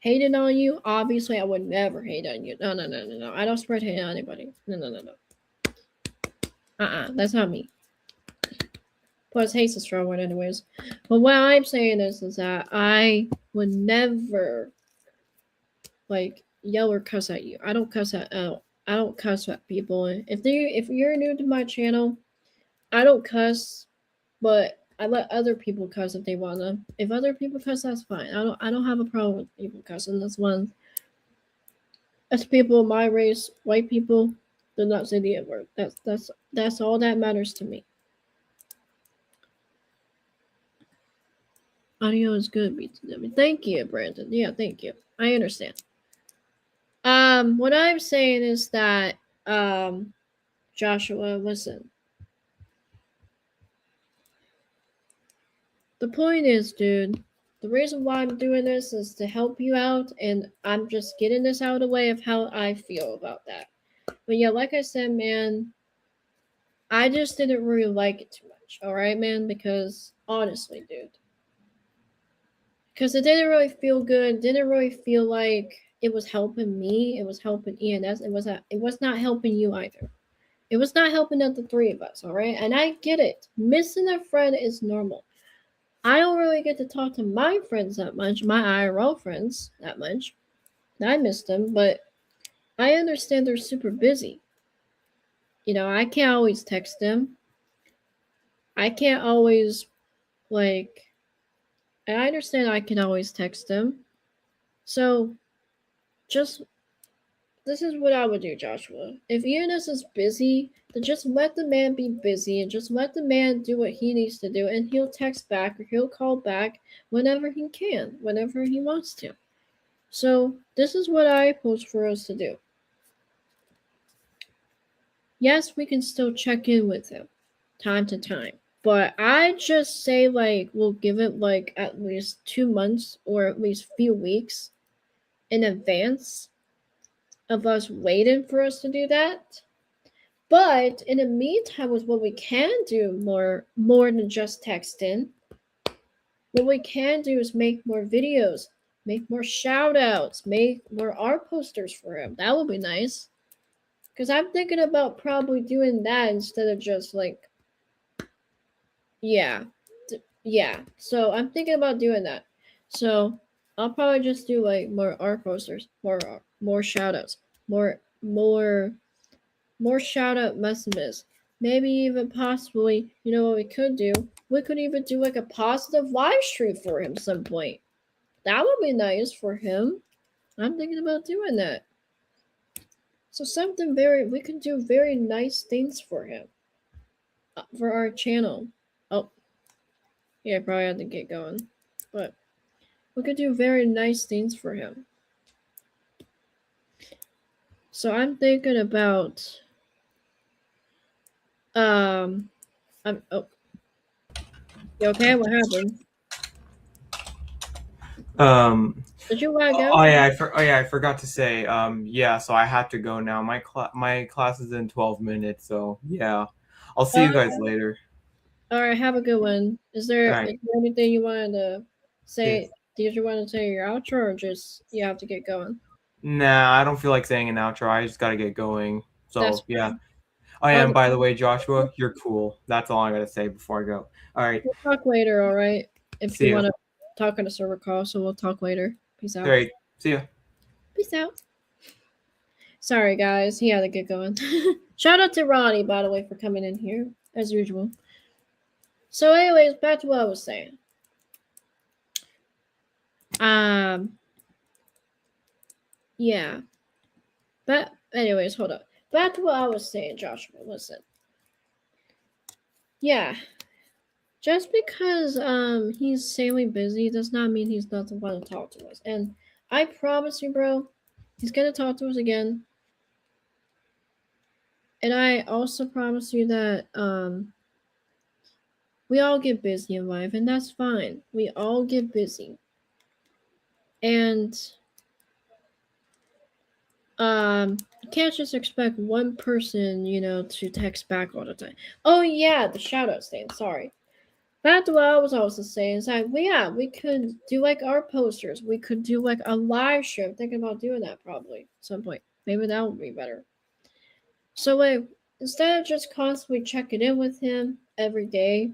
hating on you. Obviously, I would never hate on you. No. I don't spread hate on anybody. No. That's not me. Plus, hate's a strong word anyways. But what I'm saying is that I would never like yell or cuss at you. I don't cuss at people. If you're new to my channel, I don't cuss, but I let other people cuss if they wanna. If other people cuss, that's fine. I don't have a problem with people cussing. That's one. As people of my race, white people, do not say the N word. That's all that matters to me. Audio is good, BTW. Thank you, Brandon. Yeah, thank you. I understand. What I'm saying is that, Joshua, listen. The point is, dude, the reason why I'm doing this is to help you out, and I'm just getting this out of the way of how I feel about that. But yeah, like I said, man, I just didn't really like it too much, alright, man? Because, honestly, dude. Because it didn't really feel good, didn't really feel like it was helping me, it was helping ENS, it was not helping you either. It was not helping the three of us, alright? And I get it. Missing a friend is normal. I don't really get to talk to my friends that much, my IRL friends that much. I miss them, but I understand they're super busy. You know, I can't always text them. I can't always, like, and I understand I can always text them. So, just, this is what I would do, Joshua. If Eunice is busy, then just let the man be busy and just let the man do what he needs to do, and he'll text back or he'll call back whenever he can, whenever he wants to. So, this is what I post for us to do. Yes, we can still check in with him time to time. But I just say, like, we'll give it, like, at least 2 months or at least few weeks in advance of us waiting for us to do that. But in the meantime, with what we can do more than just texting, what we can do is make more videos, make more shout outs, make more art posters for him. That would be nice. Because I'm thinking about probably doing that instead of just like, yeah. So I'm thinking about doing that. So I'll probably just do like more art posters, more shout outs, more shout out messages. Maybe even possibly, you know what we could do? We could even do like a positive live stream for him some point. That would be nice for him. I'm thinking about doing that. So we can do very nice things for him. For our channel. Oh. Yeah, I probably have to get going. But we could do very nice things for him. So I'm thinking about oh. You okay? What happened? Did you lag out? Oh yeah, I forgot to say. Yeah, so I have to go now. My class is in 12 minutes, so yeah. I'll see you guys later. All right, have a good one. Is there anything you wanted to say? Yes. Did you want to say your outro, or just you have to get going? Nah, I don't feel like saying an outro. I just gotta get going. So yeah. I am, by the way, Joshua. You're cool. That's all I gotta say before I go. All right. We'll talk later. All right. If See you ya. want to talk on a server call, so we'll talk later. Peace out. All right. See ya. Peace out. Sorry, guys. He had to get going. Shout out to Ronnie, by the way, for coming in here, as usual. So, anyways, back to what I was saying. Yeah. But, anyways, hold up. Back to what I was saying, Joshua. Listen. Yeah. Just because he's insanely busy does not mean he's not the one to talk to us. And I promise you, bro, he's gonna talk to us again. And I also promise you that we all get busy in life, and that's fine. We all get busy. And you can't just expect one person, you know, to text back all the time. Oh yeah, the shout-out thing, sorry. That's what I was also saying. It's like, well, yeah, we could do like our posters. We could do like a live show. I'm thinking about doing that probably at some point. Maybe that would be better. So like, instead of just constantly checking in with him every day,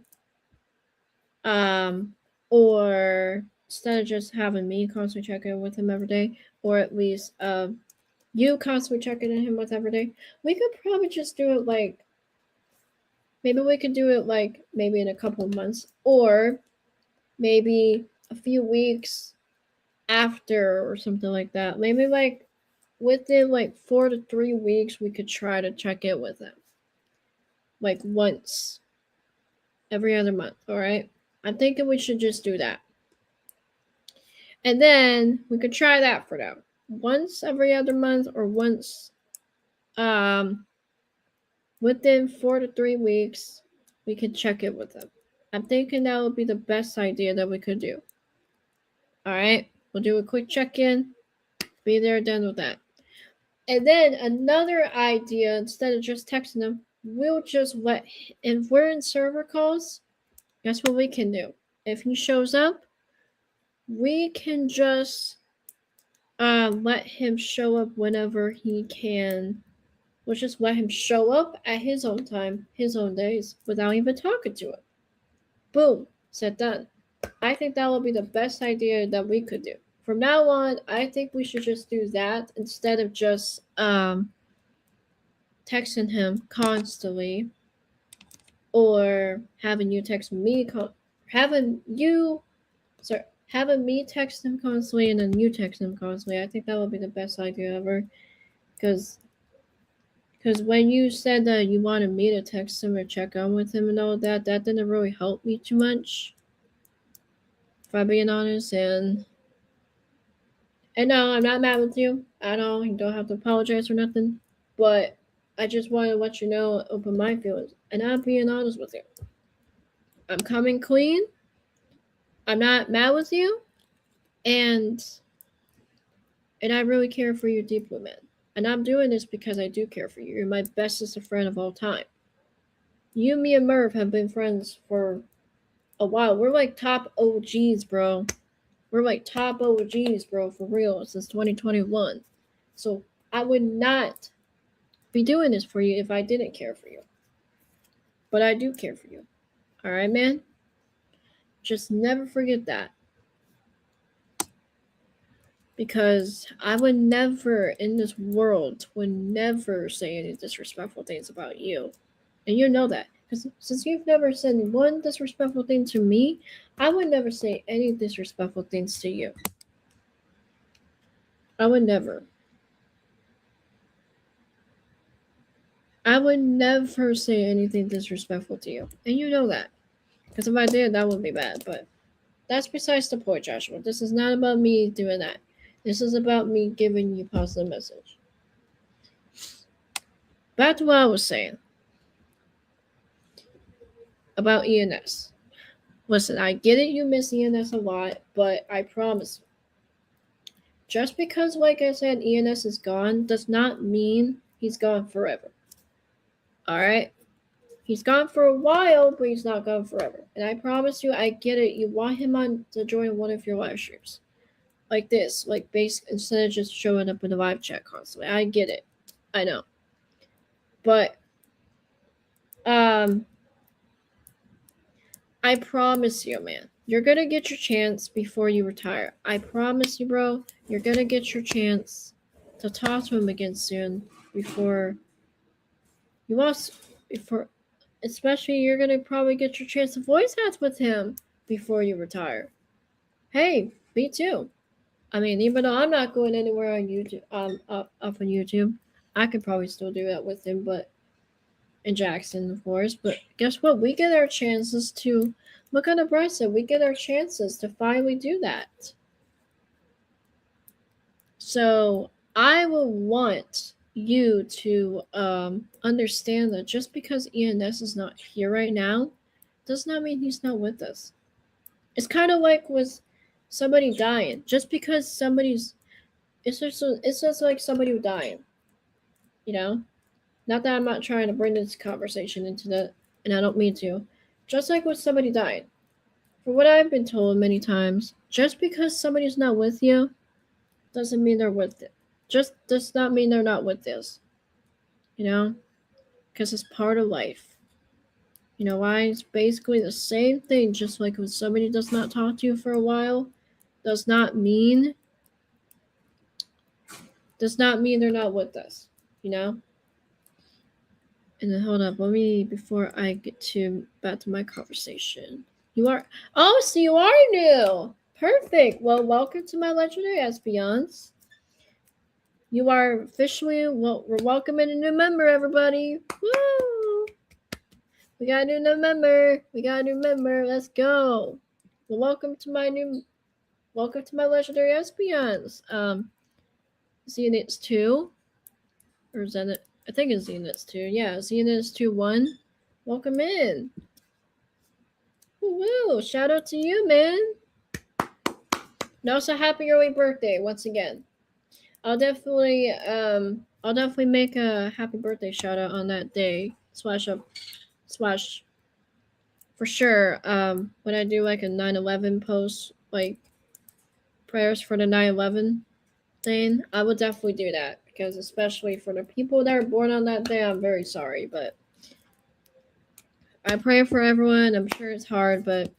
or instead of just having me constantly checking in with him every day, or at least you constantly checking in him with every day, we could probably just do it like maybe we could do it like maybe in a couple of months, or maybe a few weeks after or something like that. Maybe like within like 4 to 3 weeks we could try to check in with him. Like once every other month, all right? I'm thinking we should just do that. And then we could try that for now. Once every other month or once within 4 to 3 weeks, we could check it with them. I'm thinking that would be the best idea that we could do. All right, we'll do a quick check-in, be there, done with that. And then another idea, instead of just texting them, we'll just if we're in server calls, guess what we can do? If he shows up, we can just let him show up whenever he can. We'll just let him show up at his own time, his own days, without even talking to him. Boom, said done. I think that will be the best idea that we could do. From now on, I think we should just do that instead of just texting him constantly, or having you text me, having me text him constantly and then you text him constantly. I think that would be the best idea ever, because when you said that you wanted me to text him or check on with him and all that didn't really help me too much, if I'm being honest. And no, I'm not mad with you at all. You don't have to apologize or nothing. But I just want to let you know, open my feelings. And I'm being honest with you. I'm coming clean. I'm not mad with you. And I really care for you deeply, man. And I'm doing this because I do care for you. You're my bestest friend of all time. You, me, and Merv have been friends for a while. We're like top OGs, bro. We're like top OGs, bro, for real, since 2021. So I would not be doing this for you if I didn't care for you. But I do care for you. All right, man? Just never forget that. Because I would never, in this world, would never say any disrespectful things about you. And you know that. Because since you've never said one disrespectful thing to me, I would never say any disrespectful things to you. I would never. I would never say anything disrespectful to you. And you know that. Because if I did, that would be bad. But that's besides the point, Joshua. This is not about me doing that. This is about me giving you a positive message. Back to what I was saying about ENS. Listen, I get it, you miss ENS a lot, but I promise you, just because, like I said, ENS is gone does not mean he's gone forever. Alright? He's gone for a while, but he's not gone forever. And I promise you, I get it. You want him to join one of your live streams. Like this, like instead of just showing up in the live chat constantly. I get it. I know. But I promise you, man, you're gonna get your chance before you retire. I promise you, bro, you're gonna get your chance to talk to him again soon before especially you're gonna probably get your chance to voice act with him before you retire. Hey, me too. I mean, even though I'm not going anywhere on YouTube, up on YouTube, I could probably still do that with him, and Jackson, of course. But guess what? We get our chances to look on the bright side. We get our chances to finally do that. So I will want you to understand that just because ENS is not here right now, does not mean he's not with us. It's kind of like with somebody dying. Just because it's just like somebody dying. You know? Not that I'm not trying to bring this conversation into that, and I don't mean to. Just like with somebody dying. For what I've been told many times, just because somebody's not with you, doesn't mean they're with it. Just does not mean they're not with this. You know? Because it's part of life. You know why? It's basically the same thing, just like when somebody does not talk to you for a while, does not mean they're not with us. You know? And then hold up, let me, before I get back to my conversation. You are, oh, so you are new. Perfect. Well, welcome to my legendary Espions. You are officially, well, we're welcoming a new member, everybody. Woo! We got a new member. We got a new member. Let's go. Well, welcome to my legendary Espions. Xenix 2. Or is that it? I think it's Xenix 2. Yeah, Xenix 2-1. Welcome in. Woo! Shout out to you, man. And also happy early birthday once again. I'll definitely make a happy birthday shout out on that day. Slash for sure. When I do like a 9/11 post, like prayers for the 9/11 thing, I will definitely do that, because especially for the people that are born on that day, I'm very sorry, but I pray for everyone. I'm sure it's hard, but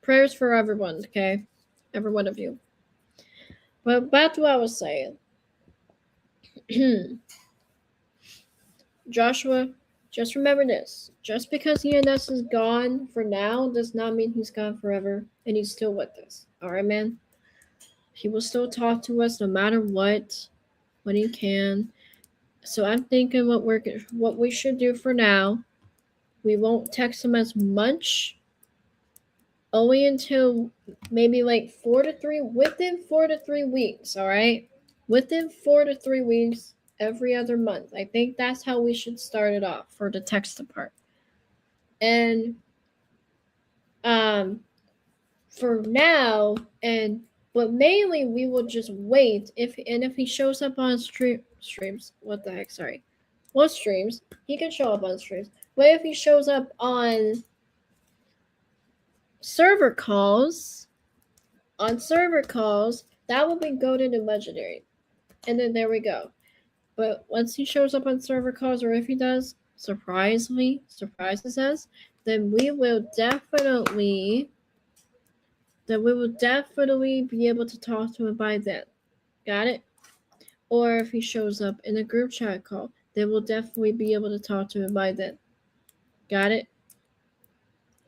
prayers for everyone, okay? Every one of you. But back to what I was saying. Joshua, just remember this. Just because ENS is gone for now does not mean he's gone forever, and he's still with us. Alright, man? He will still talk to us no matter what, when he can. So I'm thinking what we should do for now. We won't text him as much, only until maybe like within 4 to 3 weeks, alright? Within 4 to 3 weeks, every other month. I think that's how we should start it off for the text part. And for now, but mainly we will just wait if he shows up on streams, what the heck, sorry. What streams? He can show up on streams. But if he shows up on server calls, that will be goaded and legendary. And then there we go. But once he shows up on server calls, or if he does, surprises us, then we will definitely be able to talk to him by then. Got it? Or if he shows up in a group chat call, then we'll definitely be able to talk to him by then. Got it?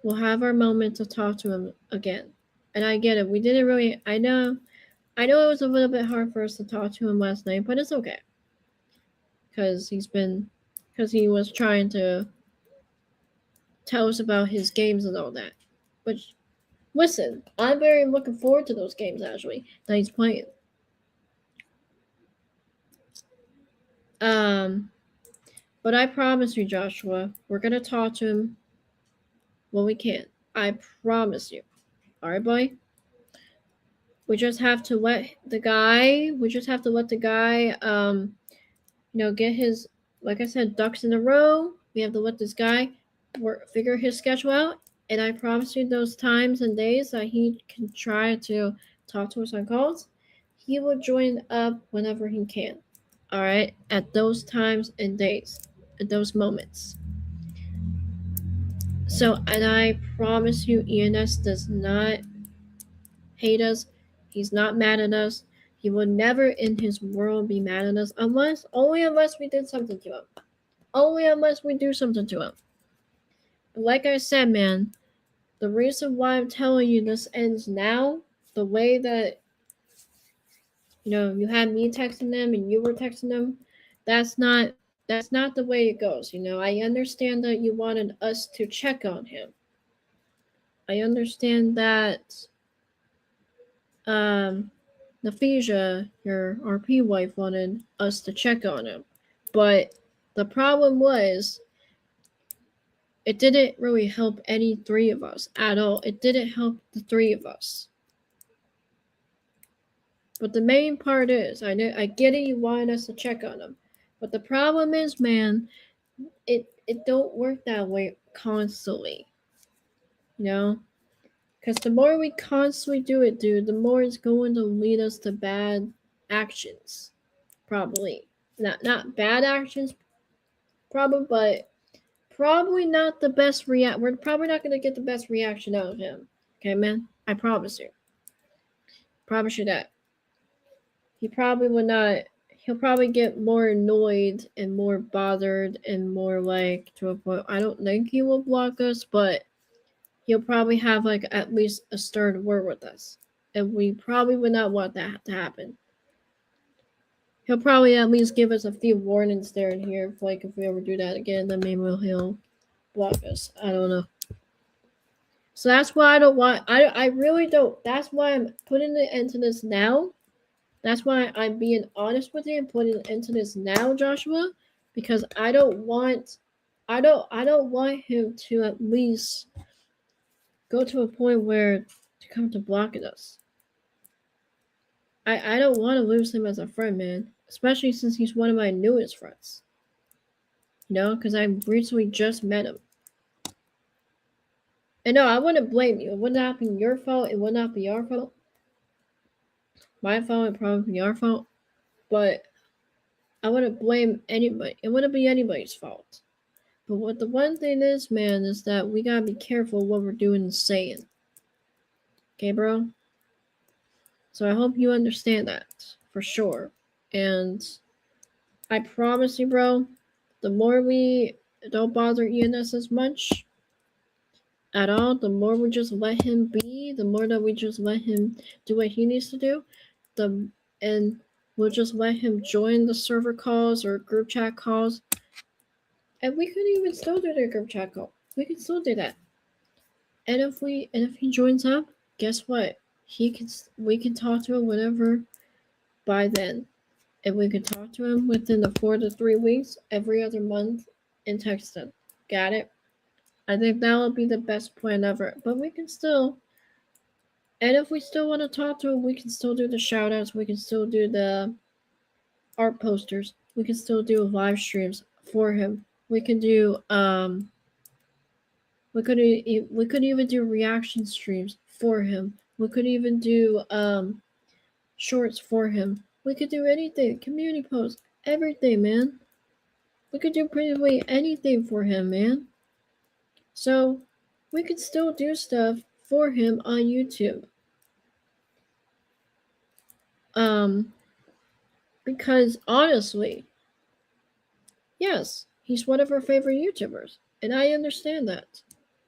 We'll have our moment to talk to him again. And I get it. We didn't really, I know it was a little bit hard for us to talk to him last night, but it's okay. Because he was trying to tell us about his games and all that. But listen, I'm very looking forward to those games, actually, that he's playing. But I promise you, Joshua, we're going to talk to him when we can. I promise you. All right, boy? We just have to let the guy, get his, like I said, ducks in a row. We have to let this guy figure his schedule out. And I promise you, those times and days that he can try to talk to us on calls, he will join up whenever he can. All right? At those times and days, at those moments. So, and I promise you, ENS does not hate us. He's not mad at us. He will never in his world be mad at us only unless we did something to him. Only unless we do something to him. Like I said, man, the reason why I'm telling you this ends now, the way that, you had me texting them and you were texting them, that's not the way it goes. I understand that you wanted us to check on him. I understand that Naphesia, your RP wife, wanted us to check on him. But the problem was, it didn't really help any three of us at all. It didn't help the three of us. But the main part is, I get it, you want us to check on him. But the problem is, man, it don't work that way constantly. Because the more we constantly do it, dude, the more it's going to lead us to bad actions. Probably. Not bad actions, probably, but probably not the best we're probably not going to get the best reaction out of him. Okay, man? I promise you. Promise you that. He probably would not he'll probably get more annoyed and more bothered and more like to a point. I don't think he will block us, but he'll probably have like at least a stern word with us, and we probably would not want that to happen. He'll probably at least give us a few warnings there and here. If we ever do that again, then maybe he'll block us. I don't know. So that's why I don't want. I really don't. That's why I'm putting it into this now. That's why I'm being honest with you and putting it into this now, Joshua, because I don't want him to at least go to a point where to come to blocking us. I don't want to lose him as a friend, man. Especially since he's one of my newest friends. You know, because I recently just met him. And no, I wouldn't blame you. It would not be your fault. It would not be our fault. My fault, it probably be our fault. But I wouldn't blame anybody. It wouldn't be anybody's fault. But what the one thing is, man, is that we gotta be careful what we're doing and saying. Okay, bro? So I hope you understand that for sure. And I promise you, bro, the more we don't bother ENS as much at all, the more we just let him be, the more that we just let him do what he needs to do, and we'll just let him join the server calls or group chat calls. And we could even still do the group chat call. We could still do that. And if he joins up, guess what? We can talk to him whenever by then. And we can talk to him within the 4 to 3 weeks, every other month, and text him. Got it? I think that would be the best plan ever. But we can still, and if we still want to talk to him, we can still do the shout outs. We can still do the art posters. We can still do live streams for him. We can do we could even do reaction streams for him. We could even do shorts for him. We could do anything, community posts, everything, man. We could do pretty much anything for him, man. So we could still do stuff for him on YouTube. Because honestly, yes, he's one of our favorite YouTubers, and I understand that.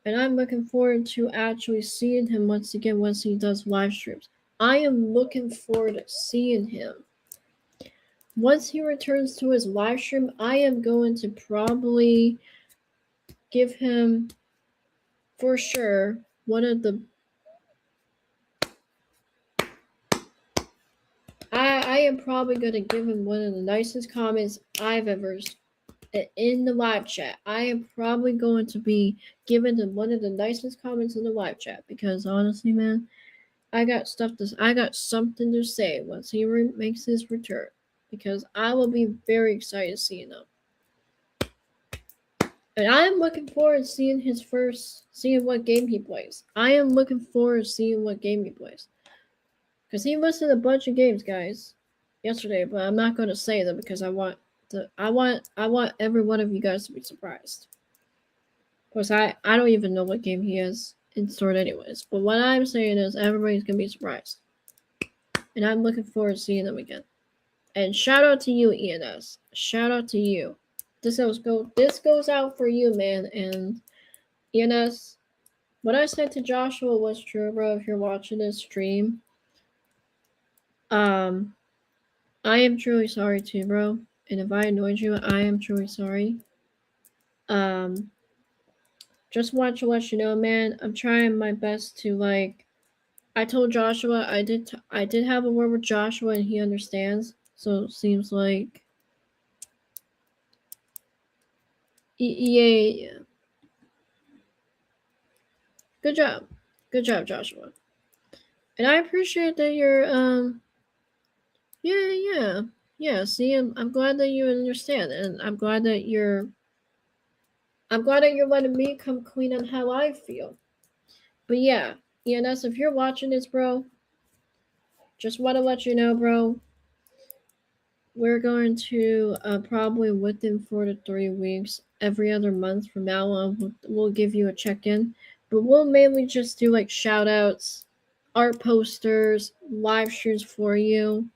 And I'm looking forward to actually seeing him once again once he does live streams. I am looking forward to seeing him. Once he returns to his live stream, I am going to probably give him, for sure, one of the... I am probably going to give him one of the nicest comments I've ever in the live chat. I am probably going to be giving him one of the nicest comments in the live chat because honestly, man, I got something to say once he makes his return because I will be very excited seeing him. And I am looking forward to seeing what game he plays. I am looking forward to seeing what game he plays. Because he listed a bunch of games, guys, yesterday, but I'm not going to say them because I want every one of you guys to be surprised. Of course, I don't even know what game he has in store anyways. But what I'm saying is everybody's going to be surprised. And I'm looking forward to seeing them again. And shout out to you, ENS. Shout out to you. This goes out for you, man. And ENS, what I said to Joshua was true, bro. If you're watching this stream, I am truly sorry too, bro. And if I annoyed you, I am truly sorry. Just want to let you know, man, I'm trying my best to I told Joshua I did have a word with Joshua and he understands. So it seems like yeah. Good job, Joshua. And I appreciate that you're yeah. See, I'm glad that you understand, and I'm glad that you're letting me come clean on how I feel. But yeah, ENS, if you're watching this, bro, just want to let you know, bro, we're going to probably within 4 to 3 weeks, every other month from now on, we'll give you a check-in. But we'll mainly just do shout-outs, art posters, live streams for you,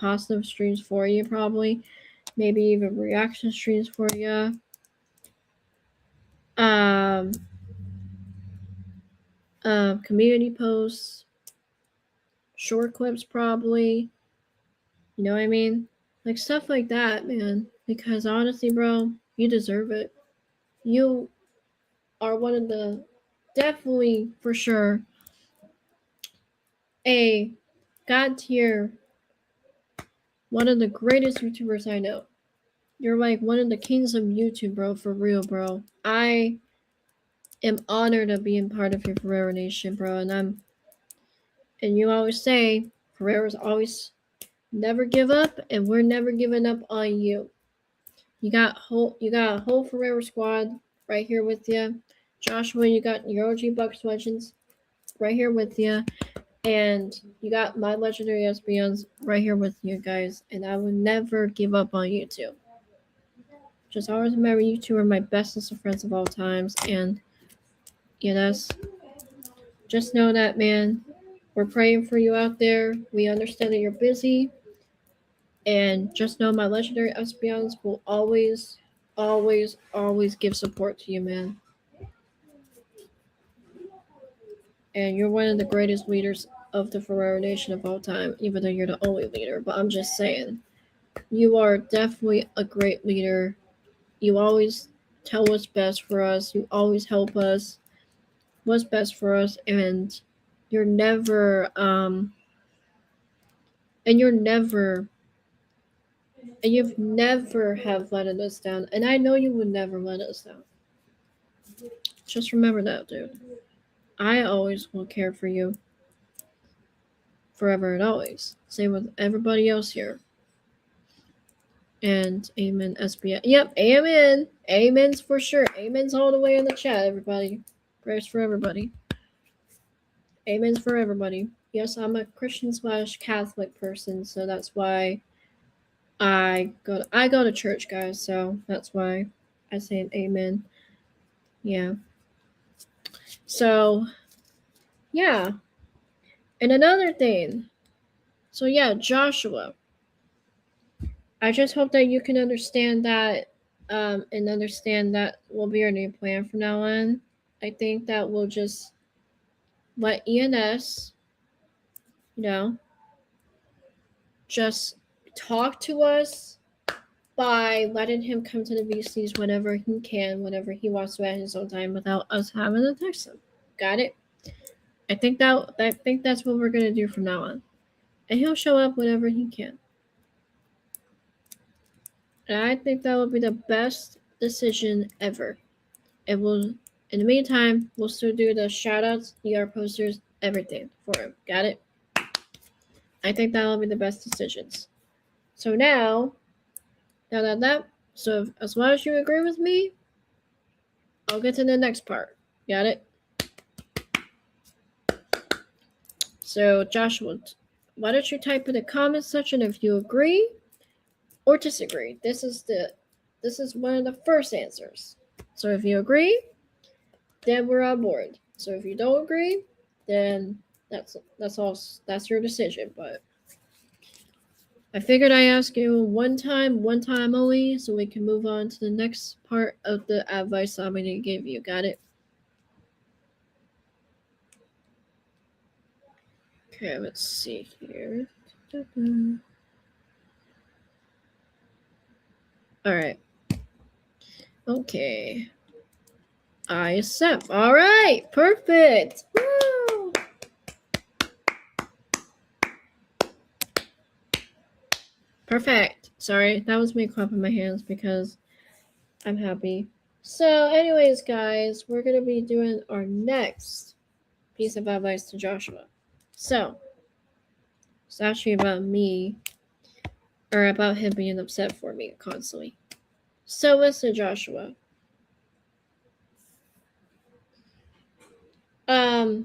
positive streams for you, probably. Maybe even reaction streams for you. Community posts, short clips, probably. You know what I mean? Like stuff like that, man. Because honestly, bro, you deserve it. You are one of the, definitely for sure, a god tier, one of the greatest YouTubers I know. You're like one of the kings of YouTube, bro, for real, bro. I am honored of being part of your Ferrero Nation, bro, and you always say Ferrero's always never give up, and we're never giving up on you. You got a whole Ferrero squad right here with you. Joshua, you got your OG Bucks Legends right here with you. And you got my legendary SBNs right here with you guys. And I will never give up on you two. Just always remember you two are my bestest of friends of all times. And yes, just know that, man. We're praying for you out there. We understand that you're busy. And just know my legendary SBNs will always, always, always give support to you, man. And you're one of the greatest leaders of the Ferrero Nation of all time, even though you're the only leader. But I'm just saying, you are definitely a great leader. You always tell what's best for us. You always help us what's best for us, and you're never you've never have let us down. And I know you would never let us down. Just remember that, dude. I always will care for you. Forever and always. Same with everybody else here. And amen, SBN. Yep, amen. Amen's for sure. Amen's all the way in the chat, everybody. Prayers for everybody. Amen's for everybody. Yes, I'm a Christian / Catholic person, so that's why I go to church, guys. So that's why I say an amen. Yeah. So, yeah. And another thing. So yeah, Joshua. I just hope that you can understand that, and understand that will be our new plan from now on. I think that we'll just let ENS, just talk to us by letting him come to the VCs whenever he can, whenever he wants to at his own time, without us having to text him. Got it? I think that's what we're gonna do from now on, and he'll show up whenever he can. And I think that will be the best decision ever. And we'll, in the meantime, we'll still do the shoutouts, ER posters, everything for him. Got it? I think that'll be the best decisions. So so as long as you agree with me, I'll get to the next part. Got it? So Joshua, why don't you type in the comment section if you agree or disagree? This is one of the first answers. So if you agree, then we're on board. So if you don't agree, then that's your decision. But I figured I ask you one time only, so we can move on to the next part of the advice I'm going to give you. Got it? Okay, let's see here. All right. Okay. I accept. All right. Perfect. Woo! Perfect. Sorry, that was me clapping my hands because I'm happy. So anyways, guys, we're going to be doing our next piece of advice to Joshua. So it's actually about me, or about him being upset for me constantly. So listen, Joshua. I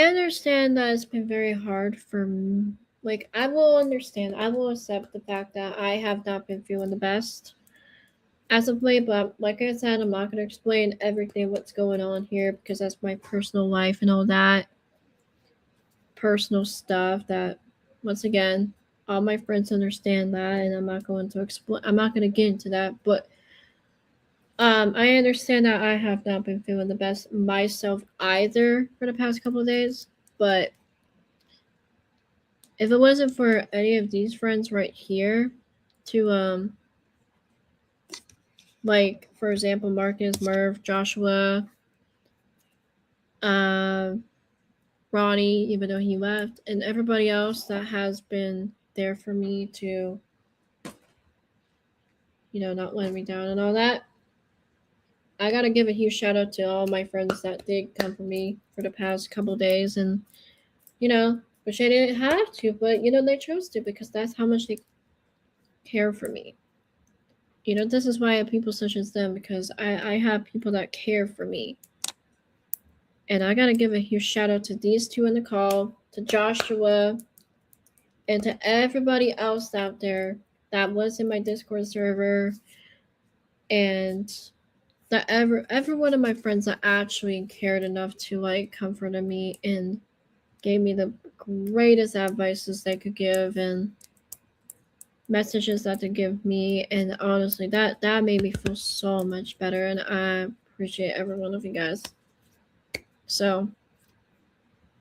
understand that it's been very hard for me. Like, I will accept the fact that I have not been feeling the best as of late, but like I said, I'm not going to explain everything what's going on here because that's my personal life and all that personal stuff that once again, all my friends understand that, and I'm not going to explain. I'm not going to get into that, but I understand that I have not been feeling the best myself either for the past couple of days. But if it wasn't for any of these friends right here, to like for example, Marcus, Merv, Joshua, Ronnie, even though he left, and everybody else that has been there for me to, not let me down and all that. I gotta give a huge shout out to all my friends that did come for me for the past couple days, and which they didn't have to, but they chose to because that's how much they care for me. This is why I have people such as them, because I have people that care for me. And I gotta give a huge shout out to these two in the call, to Joshua, and to everybody else out there that was in my Discord server, and that every one of my friends that actually cared enough to like comfort me and gave me the greatest advices they could give and messages that they give me, and honestly that made me feel so much better, and I appreciate every one of you guys. So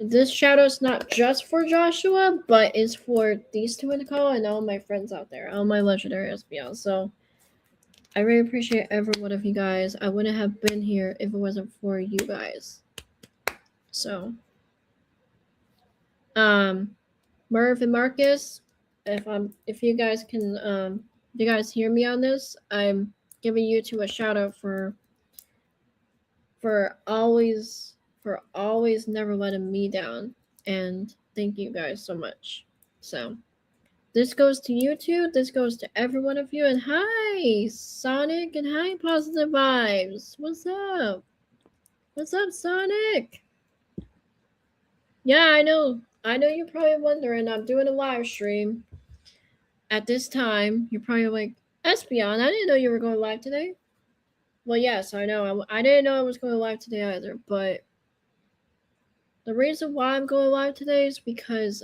this shout out's not just for Joshua, but it's for these two in the call and all my friends out there, all my legendary SBLs. So I really appreciate every one of you guys. I wouldn't have been here if it wasn't for you guys. So Merv and Marcus, if you guys can you guys hear me on this, I'm giving you two a shout out for always never letting me down, and thank you guys so much. So this goes to you two, this goes to every one of you, and hi Sonic, and hi Positive Vibes. What's up, Sonic? Yeah, I know you're probably wondering, I'm doing a live stream at this time. You're probably like, Espeon, I didn't know you were going live today. Well, yes, I know. I didn't know I was going live today either, but the reason why I'm going live today is because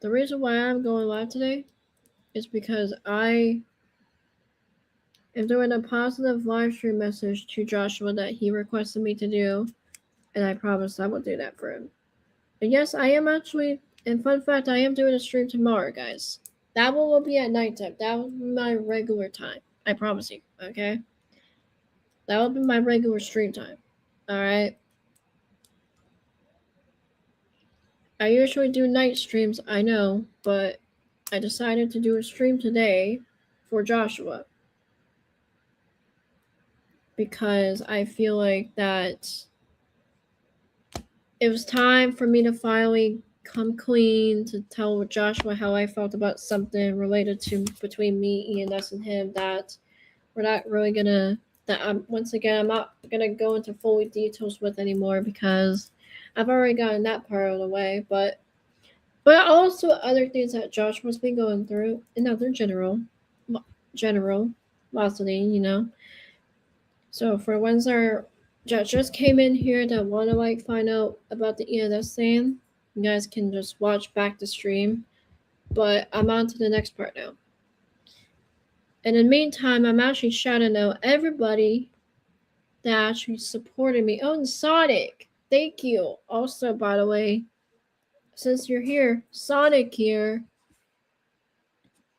the reason why I'm going live today is because I am doing a positive live stream message to Joshua that he requested me to do, and I promised I would do that for him. And yes, I am actually, and fun fact, I am doing a stream tomorrow, guys. That one will be at nighttime. That will be my regular time. I promise you, okay? That will be my regular stream time. Alright? I usually do night streams, I know, but I decided to do a stream today for Joshua, because I feel like that it was time for me to finally come clean, to tell Joshua how I felt about something related to between me, ENS, and him that we're not really gonna, that I'm not gonna go into full details with anymore, because I've already gotten that part out of the way, but also other things that Joshua's been going through in other generosity, So for ones that just came in here that want to find out about the ENS thing, you guys can just watch back the stream. But I'm on to the next part now. And in the meantime, I'm actually shouting out everybody that actually supported me. Oh, and Sonic, thank you. Also, by the way, since you're here, Sonic here.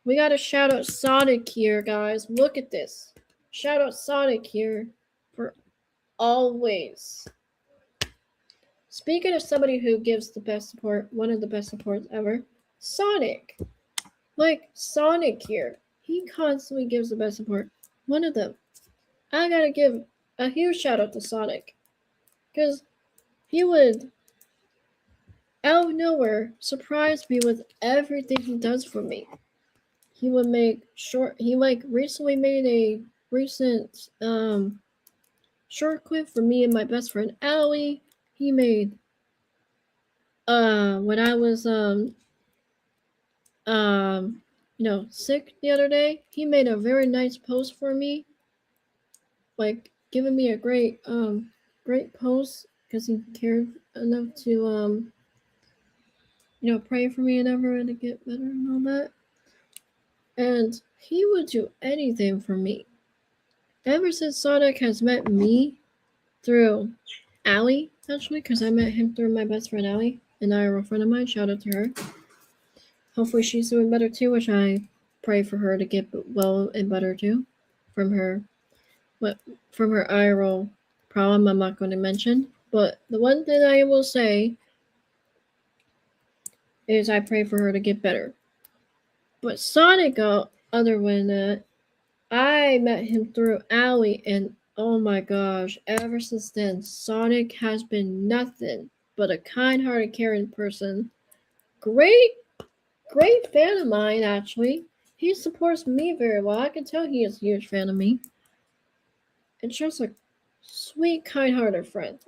We got to shout out Sonic here, guys. Look at this. Shout out Sonic here for always. Speaking of somebody who gives the best support, one of the best supports ever, Sonic. Sonic here. He constantly gives the best support. One of them. I gotta give a huge shout out to Sonic. Because he would, out of nowhere, surprise me with everything he does for me. He would make recently made a recent short clip for me and my best friend Allie. He made when I was sick the other day, he made a very nice post for me, giving me a great post because he cared enough to pray for me and everyone to get better and all that. And he would do anything for me. Ever since Sonic has met me through Allie, actually, because I met him through my best friend Allie, an IRL friend of mine. Shout out to her. Hopefully she's doing better too, which I pray for her to get well and better too from her IRL problem I'm not going to mention. But the one thing I will say is I pray for her to get better. But Sonic, other than that, I met him through Allie, and oh my gosh, ever since then, Sonic has been nothing but a kind-hearted, caring person. Great fan of mine, actually. He supports me very well. I can tell he is a huge fan of me. And just a sweet, kind-hearted friend.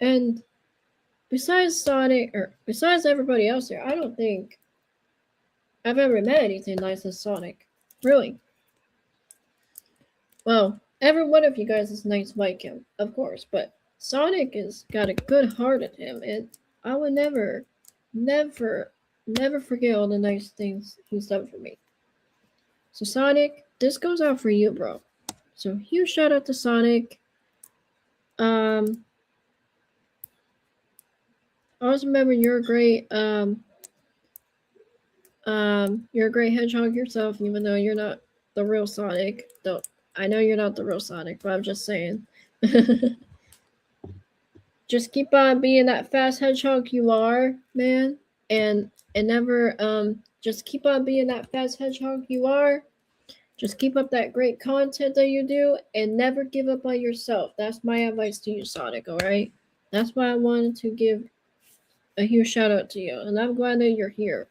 And besides Sonic, or besides everybody else here, I don't think I've ever met anything nice as Sonic. Really. Well, every one of you guys is nice like him, of course, but Sonic has got a good heart in him, and I would never forget all the nice things he's done for me. So Sonic, this goes out for you, bro. So huge shout out to Sonic. Always remember you're a great hedgehog yourself, even though you're not the real Sonic. Though I know you're not the real Sonic, but I'm just saying. Just keep on being that fast hedgehog you are, man, and never just keep on being that fast hedgehog you are. Just keep up that great content that you do, and never give up on yourself. That's my advice to you, Sonic. All right, that's why I wanted to give a huge shout out to you, and I'm glad that you're here.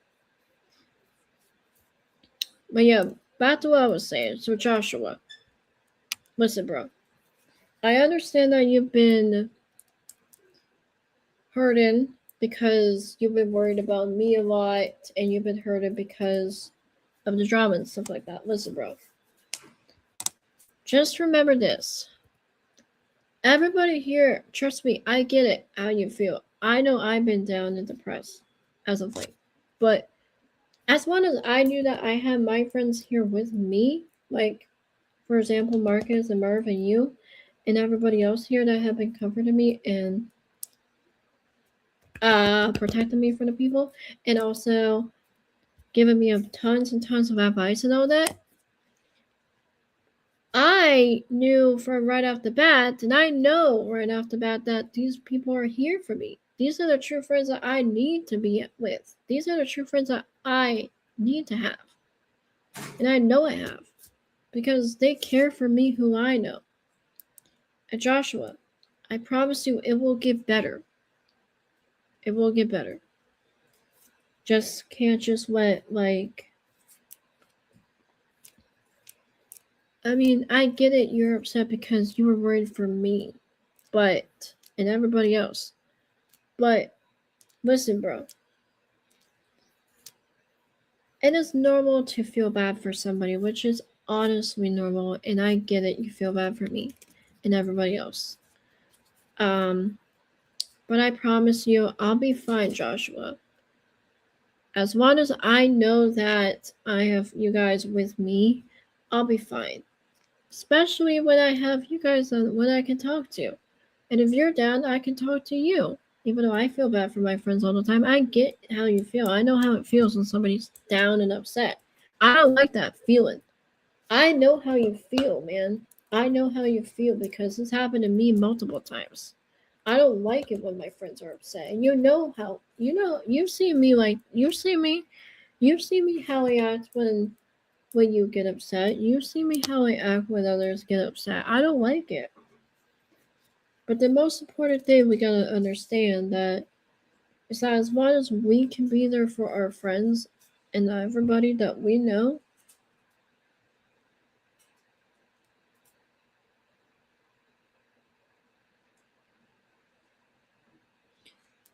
But yeah, back to what I was saying. So Joshua, listen, bro. I understand that you've been hurting because you've been worried about me a lot, and you've been hurting because of the drama and stuff like that. Listen, bro. Just remember this. Everybody here, trust me, I get it, how you feel. I know I've been down and depressed as of late. But as long as I knew that I had my friends here with me, like, for example, Marcus and Merv and you, and everybody else here that have been comforting me and protecting me from the people, and also giving me tons and tons of advice and all that, I knew from right off the bat, and I know right off the bat that these people are here for me. These are the true friends that I need to be with. These are the true friends that I need to have. And I know I have. Because they care for me who I know. And Joshua, I promise you it will get better. It will get better. Just can't just let, I mean, I get it, you're upset because you were worried for me. But, and everybody else. But, listen, bro. It is normal to feel bad for somebody, which is honestly normal, and I get it, you feel bad for me and everybody else. But I promise you, I'll be fine, Joshua. As long as I know that I have you guys with me, I'll be fine. Especially when I have you guys when I can talk to. And if you're down, I can talk to you. Even though I feel bad for my friends all the time, I get how you feel. I know how it feels when somebody's down and upset. I don't like that feeling. I know how you feel, man. I know how you feel because this happened to me multiple times. I don't like it when my friends are upset. And you've seen me how I act when you get upset. You've seen me how I act when others get upset. I don't like it. But the most important thing we gotta understand that is that as long as we can be there for our friends and everybody that we know,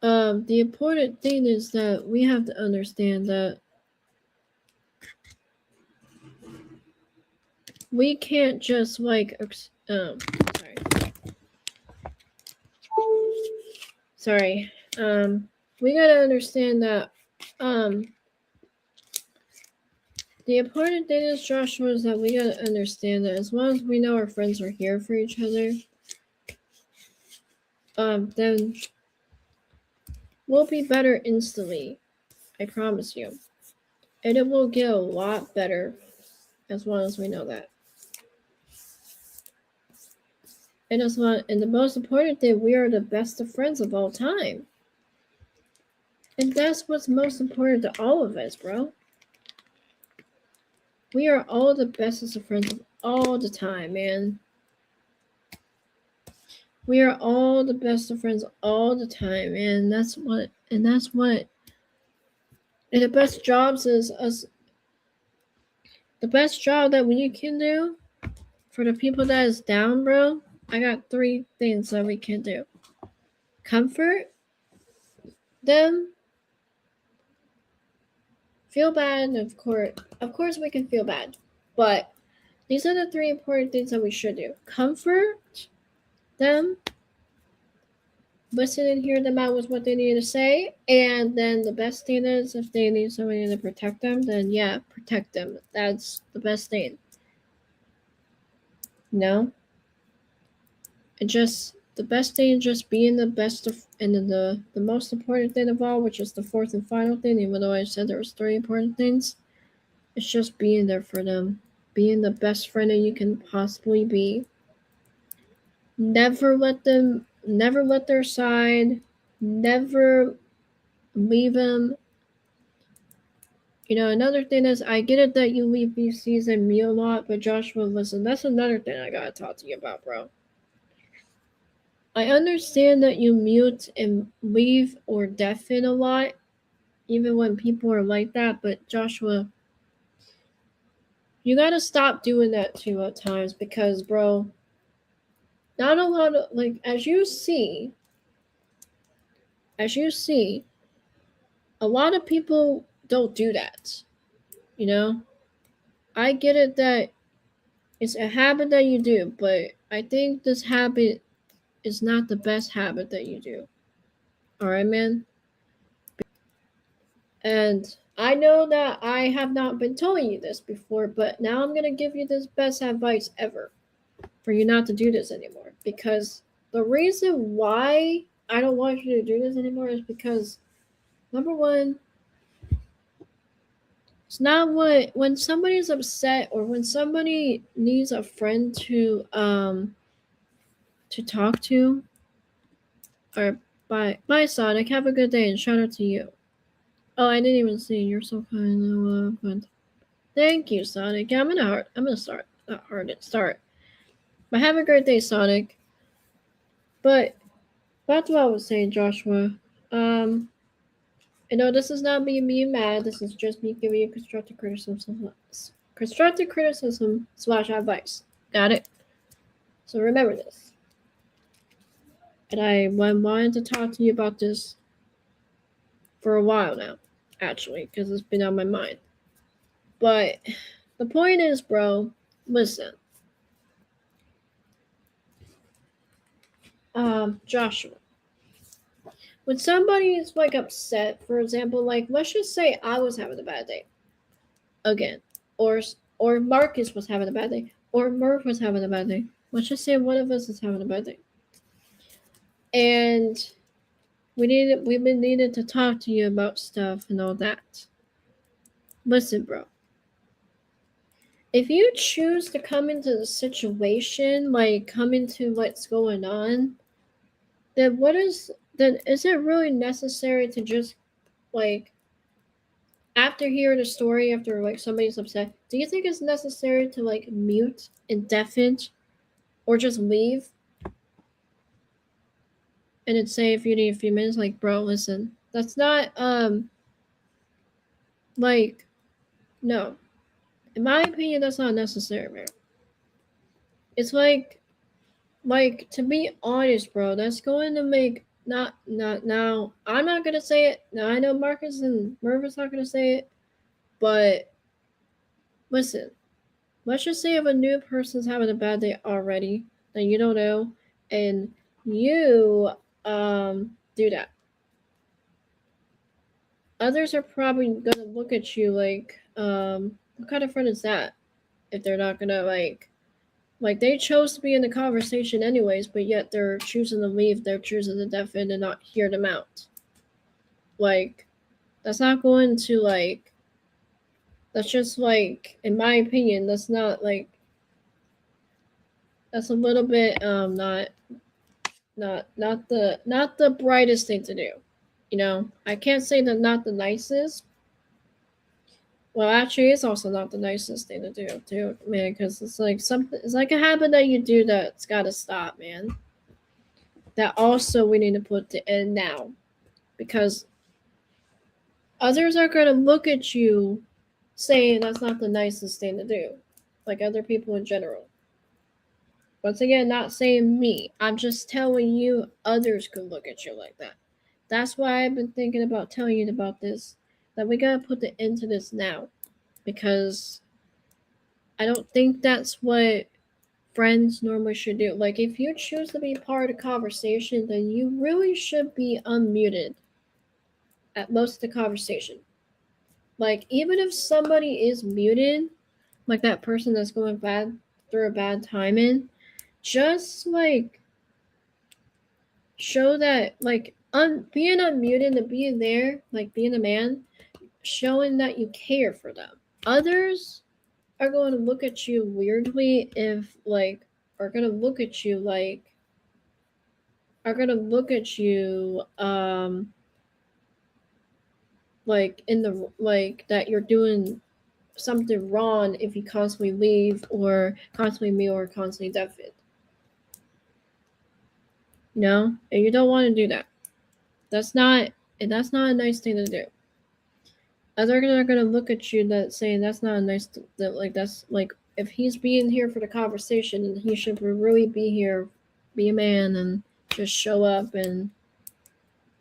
the important thing is that we have to understand that we can't just sorry. sorry. We gotta understand that the important thing is, Joshua, is that we gotta understand that as long as we know our friends are here for each other, then we'll be better instantly. I promise you. And it will get a lot better as long as we know that. And and the most important thing, we are the best of friends of all time. And that's what's most important to all of us, bro. We are all the bestest of friends of all the time, man. We are all the best of friends all the time, and that's what and the best jobs is us. The best job that we can do for the people that is down, bro. I got 3 things that we can do. Comfort them, feel bad, of course we can feel bad, but these are the 3 important things that we should do. Comfort them, listen and hear them out with what they need to say, and then the best thing is, if they need somebody to protect them, then yeah, protect them. That's the best thing. No? And just the best thing, just being the best of, and then the most important thing of all, which is the 4th and final thing, even though I said there was 3 important things, it's just being there for them, being the best friend that you can possibly be. Never let their side, never leave them. You know, another thing is, I get it that you leave VCs and me a lot, but Joshua, listen, that's another thing I gotta talk to you about, bro. I understand that you mute and leave or deafen a lot, even when people are like that, but Joshua, you gotta stop doing that too at times, because, bro, not a lot of, like, as you see, a lot of people don't do that, you know? I get it that it's a habit that you do, but I think this habit is not the best habit that you do. Alright, man? And I know that I have not been telling you this before, but now I'm gonna give you this best advice ever for you not to do this anymore. Because the reason why I don't want you to do this anymore is because, number one, it's not what, when somebody's upset or when somebody needs a friend to talk to, or bye Sonic, have a good day and shout out to you. Oh, I didn't even see. You're so kind. But thank you, Sonic. Yeah, I'm gonna start. Not hard to start. But have a great day, Sonic. But back to what I was saying, Joshua. You know, this is not me being mad. This is just me giving you constructive criticism / advice. Got it? So remember this. And I wanted to talk to you about this for a while now, actually, because it's been on my mind. But the point is, bro, listen. Joshua. When somebody is like upset, for example, like let's just say I was having a bad day. Again. Or Marcus was having a bad day. Or Murph was having a bad day. Let's just say one of us is having a bad day. And we've been needed to talk to you about stuff and all that. Listen, bro. If you choose to come into the situation, like come into what's going on, then is it really necessary to just like after hearing a story, after like somebody's upset, do you think it's necessary to like mute and deafen or just leave and then say if you need a few minutes, like bro, listen, that's not like no. In my opinion, that's not necessary, man. It's like to be honest, bro, that's going to make not now. I'm not gonna say it. Now I know Marcus and Mervin's not gonna say it, but listen. Let's just say if a new person's having a bad day already that you don't know, and you do that. Others are probably gonna look at you like, what kind of friend is that? If they're not gonna like they chose to be in the conversation anyways, but yet they're choosing to leave, they're choosing to deafen and not hear them out. Like, that's not going to like, that's just like, in my opinion, that's not like, that's a little bit not the brightest thing to do. You know, I can't say that not the nicest. Well, actually, it's also not the nicest thing to do, too, man. Because it's like something. It's like a habit that you do that's gotta stop, man. That also we need to put to end now, because others are gonna look at you, saying that's not the nicest thing to do, like other people in general. Once again, not saying me. I'm just telling you others could look at you like that. That's why I've been thinking about telling you about this. That we gotta put the end to this now. Because I don't think that's what friends normally should do. Like, if you choose to be part of the conversation, then you really should be unmuted at most of the conversation. Like, even if somebody is muted, like that person that's going through a bad time in, just like show that, like, being unmuted and being there, like being a man, showing that you care for them. Others are going to look at you weirdly if like are going to look at you like like in the like that you're doing something wrong if you constantly leave or constantly mute or constantly deafened. You know? And you don't want to do that. That's not a nice thing to do. Others are gonna look at you that saying that's not a nice that like that's like if he's being here for the conversation and he should really be here, be a man and just show up, and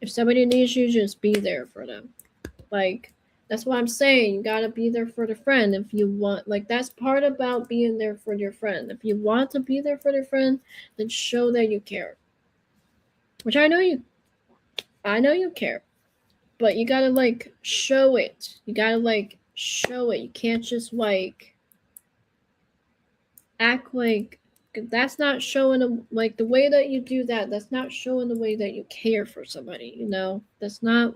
if somebody needs you, just be there for them. Like, that's what I'm saying. You gotta be there for the friend if you want. Like, that's part about being there for your friend. If you want to be there for your friend, then show that you care. Which I know you care. But you gotta like show it. You gotta like show it. You can't just like act like that's not showing them like the way that you do that. That's not showing the way that you care for somebody. You know, that's not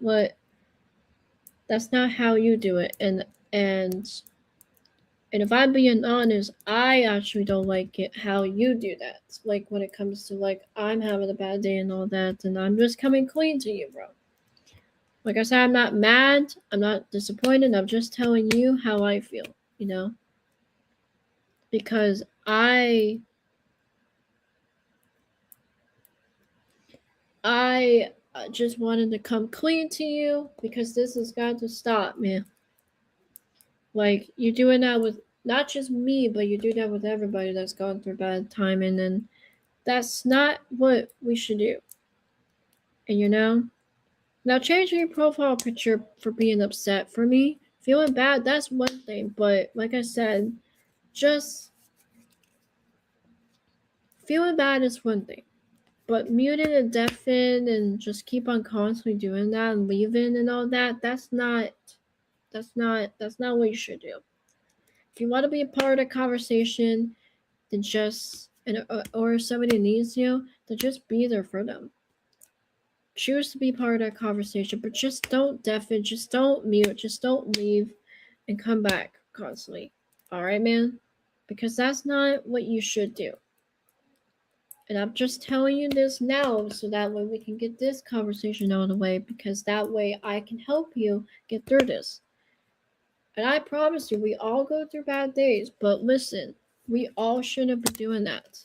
how you do it. And if I'm being honest, I actually don't like it how you do that. Like when it comes to like I'm having a bad day and all that, and I'm just coming clean to you, bro. Like I said, I'm not mad, I'm not disappointed, I'm just telling you how I feel, you know? Because I just wanted to come clean to you because this has got to stop, man. Like, you're doing that with not just me, but you do that with everybody that's gone through bad time, and then that's not what we should do. And you know? Now, changing your profile picture for being upset, for me, feeling bad, that's one thing. But like I said, just feeling bad is one thing. But muting and deafened and just keep on constantly doing that and leaving and all that, that's not what you should do. If you want to be a part of the conversation, then or if somebody needs you, then just be there for them. Choose to be part of that conversation, but just don't deafen, just don't mute, just don't leave and come back constantly. All right, man? Because that's not what you should do. And I'm just telling you this now so that way we can get this conversation out of the way, because that way I can help you get through this. And I promise you, we all go through bad days, but listen, we all shouldn't be doing that.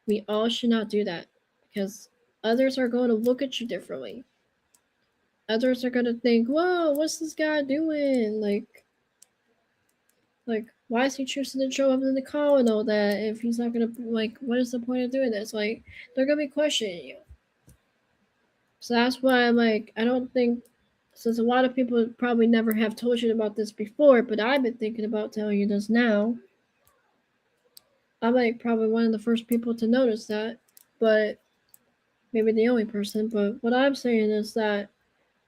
We all should not do that, because others are going to look at you differently. Others are going to think, whoa, what's this guy doing? Like, why is he choosing to show up in the call and all that if he's not going to, like, what is the point of doing this? Like, they're going to be questioning you. So that's why I'm like, I don't think, since a lot of people probably never have told you about this before, but I've been thinking about telling you this now. I'm like probably one of the first people to notice that, but maybe the only person, but what I'm saying is that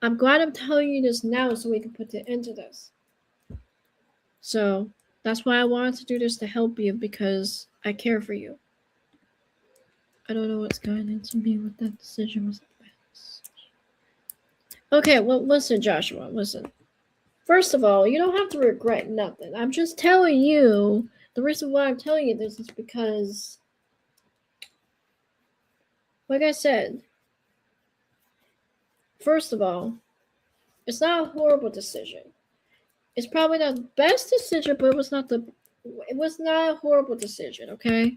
I'm glad I'm telling you this now so we can put an end to this. So that's why I wanted to do this, to help you, because I care for you. I don't know what's going into me with that decision. Was okay, well, listen, Joshua, listen. First of all, you don't have to regret nothing. I'm just telling you, the reason why I'm telling you this is because, like I said, first of all, it's not a horrible decision. It's probably not the best decision, but it was not a horrible decision, okay?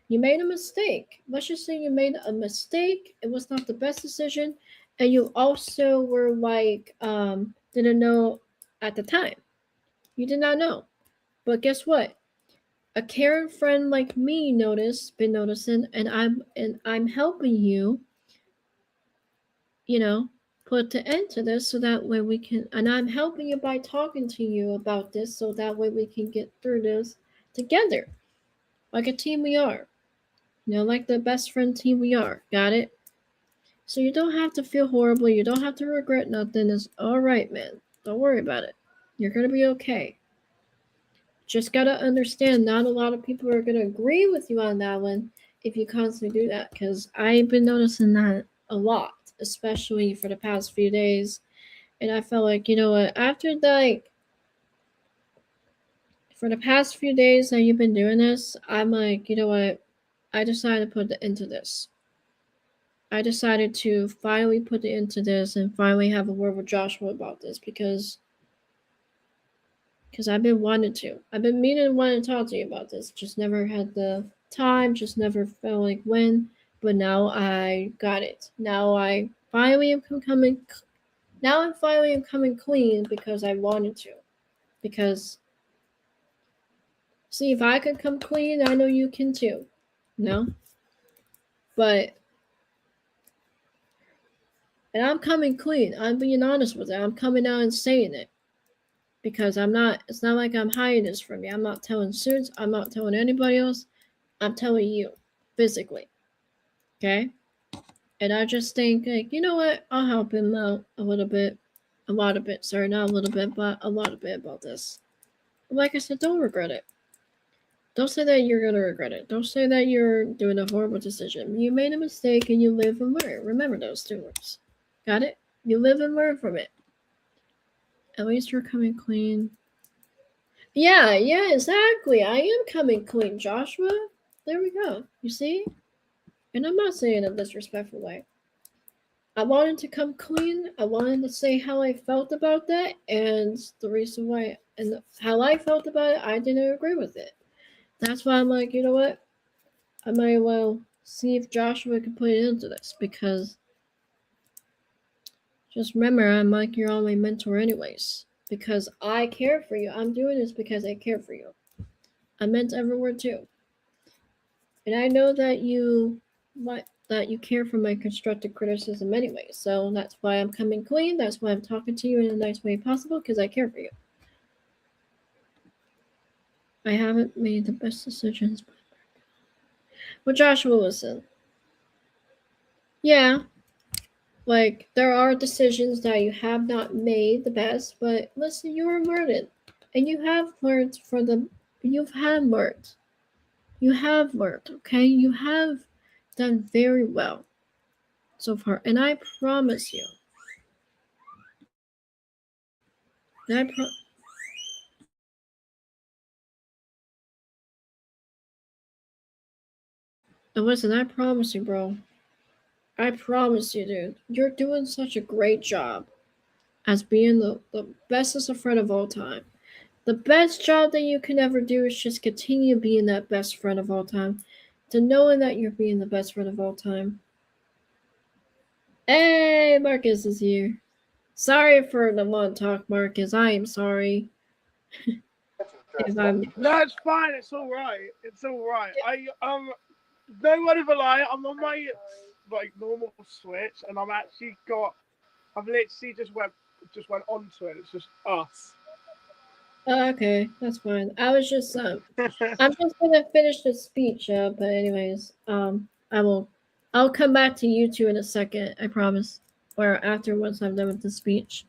You made a mistake. Let's just say you made a mistake. It was not the best decision, and you also were like didn't know at the time. You did not know. But guess what? A caring friend like me been noticing, and I'm helping you, you know, put the end to this so that way we can, and I'm helping you by talking to you about this so that way we can get through this together. Like a team we are. Like the best friend team we are. Got it? So you don't have to feel horrible. You don't have to regret nothing. It's all right, man. Don't worry about it. You're going to be okay. Just got to understand, not a lot of people are going to agree with you on that one if you constantly do that, because I've been noticing that a lot, especially for the past few days. And I felt like, you know what, after for the past few days that you've been doing this, I'm like, you know what, I decided to put the end to this. I decided to finally put the end to this and finally have a word with Joshua about this, because I've been wanting to. I've been meaning to want to talk to you about this. Just never had the time, just never felt like when. But now I got it. Now I finally am coming. Now I'm finally coming clean because I wanted to. Because see, if I could come clean, I know you can too. No? But and I'm coming clean. I'm being honest with it. I'm coming out and saying it. Because it's not like I'm hiding this from you. I'm not telling Suits, I'm not telling anybody else. I'm telling you, physically. Okay? And I just think, like, you know what? I'll help him out a little bit. A lot of it. Sorry, not a little bit, but a lot of it about this. Like I said, don't regret it. Don't say that you're going to regret it. Don't say that you're doing a horrible decision. You made a mistake and you live and learn. Remember those two words. Got it? You live and learn from it. At least you're coming clean. Yeah, exactly. I am coming clean, Joshua. There we go. You see? And I'm not saying it in a disrespectful way. I wanted to come clean. I wanted to say how I felt about that, and the reason why and how I felt about it, I didn't agree with it. That's why I'm like, you know what? I might well see if Joshua can put it into this, because just remember, I'm like your only mentor anyways. Because I care for you. I'm doing this because I care for you. I meant every word too. And I know that you care for my constructive criticism anyway. So that's why I'm coming clean. That's why I'm talking to you in the nice way possible, because I care for you. I haven't made the best decisions. Well, Joshua, listen. Yeah. Like, there are decisions that you have not made the best, but listen, you are learning. And you have learned you've learned. You have learned, okay? You have done very well so far. And I promise you. And listen, I promise you, bro. I promise you, dude. You're doing such a great job as being the bestest of friend of all time. The best job that you can ever do is just continue being that best friend of all time. To knowing that you're being the best friend of all time. Hey, Marcus is here. Sorry for the long talk, Marcus. I am sorry. If I'm... That's fine. It's all right. It's all right. No word of a lie. I'm on my normal Switch, and I've literally just went onto it. It's just us. Okay, that's fine. I was just I'm just gonna finish the speech, but anyways, I will I'll come back to you two in a second, I promise. Or after once I'm done with the speech.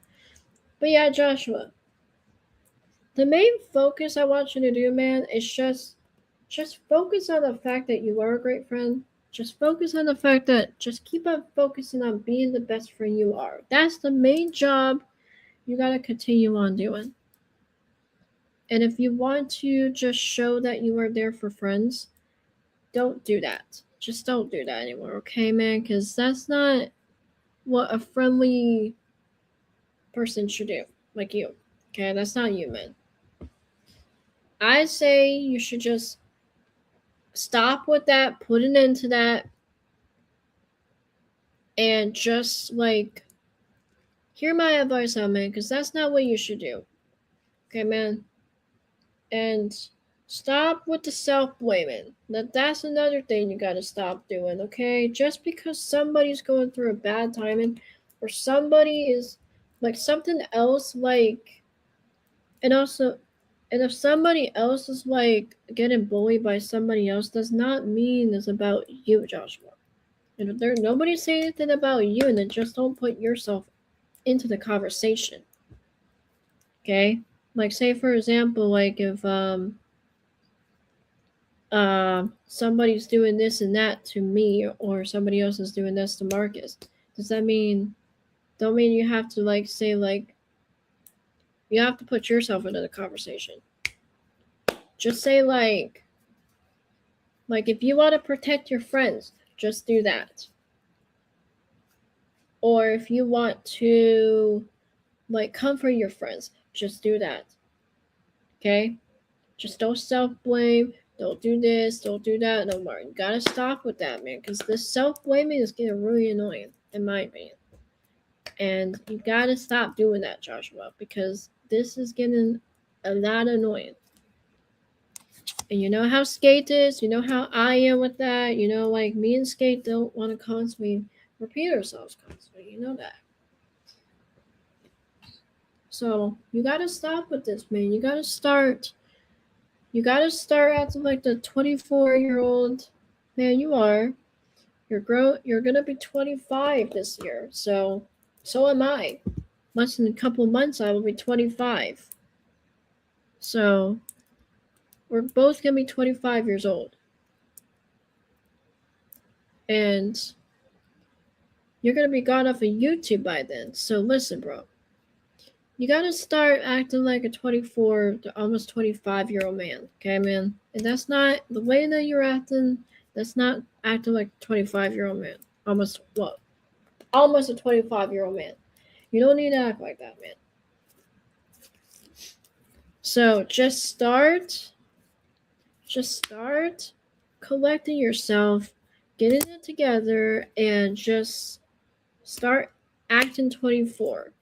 But yeah, Joshua. The main focus I want you to do, man, is just focus on the fact that you are a great friend. Just focus on the fact that just keep on focusing on being the best friend you are. That's the main job you gotta continue on doing. And if you want to just show that you are there for friends, don't do that. Just don't do that anymore, okay, man? Because that's not what a friendly person should do, like you. Okay, that's not you, man. I say you should just stop with that, put an end to that, and just like hear my advice out, man, because that's not what you should do. Okay, man? And stop with the self-blaming. That's another thing you gotta stop doing, okay? Just because somebody's going through a bad time or somebody is like something else, like, and if somebody else is like getting bullied by somebody else, does not mean it's about you, Joshua. And if nobody's saying anything about you, and then just don't put yourself into the conversation. Okay? Like, say for example, like if somebody's doing this and that to me, or somebody else is doing this to Marcus, does that mean don't mean you have to like say like you have to put yourself into the conversation. Just say like if you want to protect your friends, just do that. Or if you want to like comfort your friends, just do that. Okay? Just don't self-blame. Don't do this. Don't do that no more. You gotta stop with that, man, because this self-blaming is getting really annoying, in my opinion. And you gotta stop doing that, Joshua, because this is getting a lot annoying. And you know how Skate is. You know how I am with that. You know, like me and Skate don't want to constantly repeat ourselves constantly. You know that. So you gotta stop with this, man. You gotta start acting like the 24-year-old man you are. You're gonna be 25 this year. So am I. Less than a couple months I will be 25. So we're both gonna be 25 years old. And you're gonna be gone off of YouTube by then. So listen, bro. You gotta start acting like a 24 to almost 25-year-old man, okay, man? And that's not the way that you're acting. That's not acting like a 25-year-old man. Almost a 25-year-old man. You don't need to act like that, man. So just start collecting yourself, getting it together, and just start acting 24.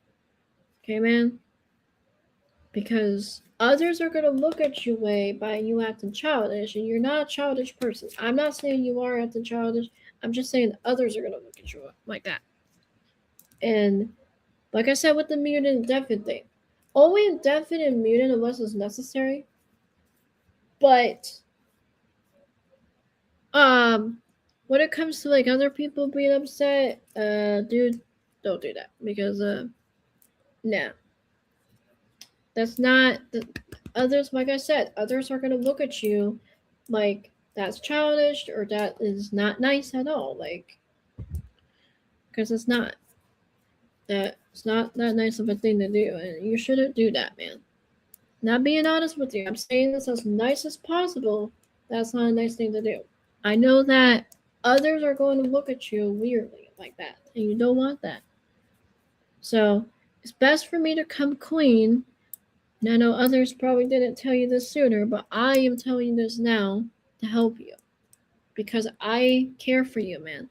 Okay, man? Because others are going to look at you way by you acting childish, and you're not a childish person. I'm not saying you are acting childish. I'm just saying others are going to look at you like that. And like I said with the muted and deafened thing, only deafened and muted unless it's necessary. But when it comes to like other people being upset, dude, don't do that, because nah. That's not others. Like I said, others are gonna look at you like that's childish or that is not nice at all. Like, because it's not. That's not that nice of a thing to do, and you shouldn't do that, man. Not being honest with you, I'm saying this as nice as possible. That's not a nice thing to do. I know that others are going to look at you weirdly like that, and you don't want that. So it's best for me to come clean. And I know others probably didn't tell you this sooner, but I am telling you this now to help you. Because I care for you, man.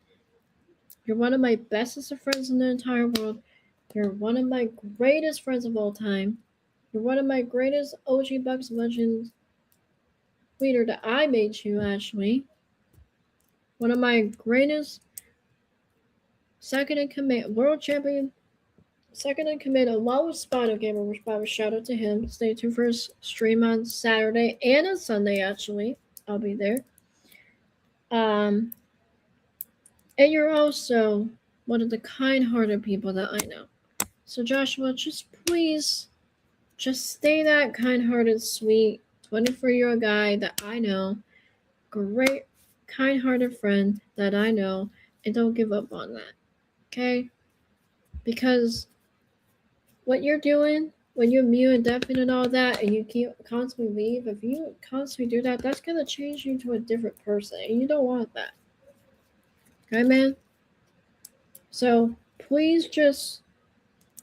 You're one of my bestest of friends in the entire world. You're one of my greatest friends of all time. You're one of my greatest OG Bucks Legends leader that I made you, actually. One of my greatest second in command, world champion, second in command, along with Spinal Gamer, which by a shout out to him. Stay tuned for his stream on Saturday and on Sunday, actually. I'll be there. And you're also one of the kind-hearted people that I know. So Joshua, just please, just stay that kind-hearted, sweet 24-year-old guy that I know, great, kind-hearted friend that I know, and don't give up on that, okay? Because what you're doing, when you're mute and deafened and all that, and you keep constantly leave, if you constantly do that, that's gonna change you into a different person, and you don't want that. Okay, man? So please just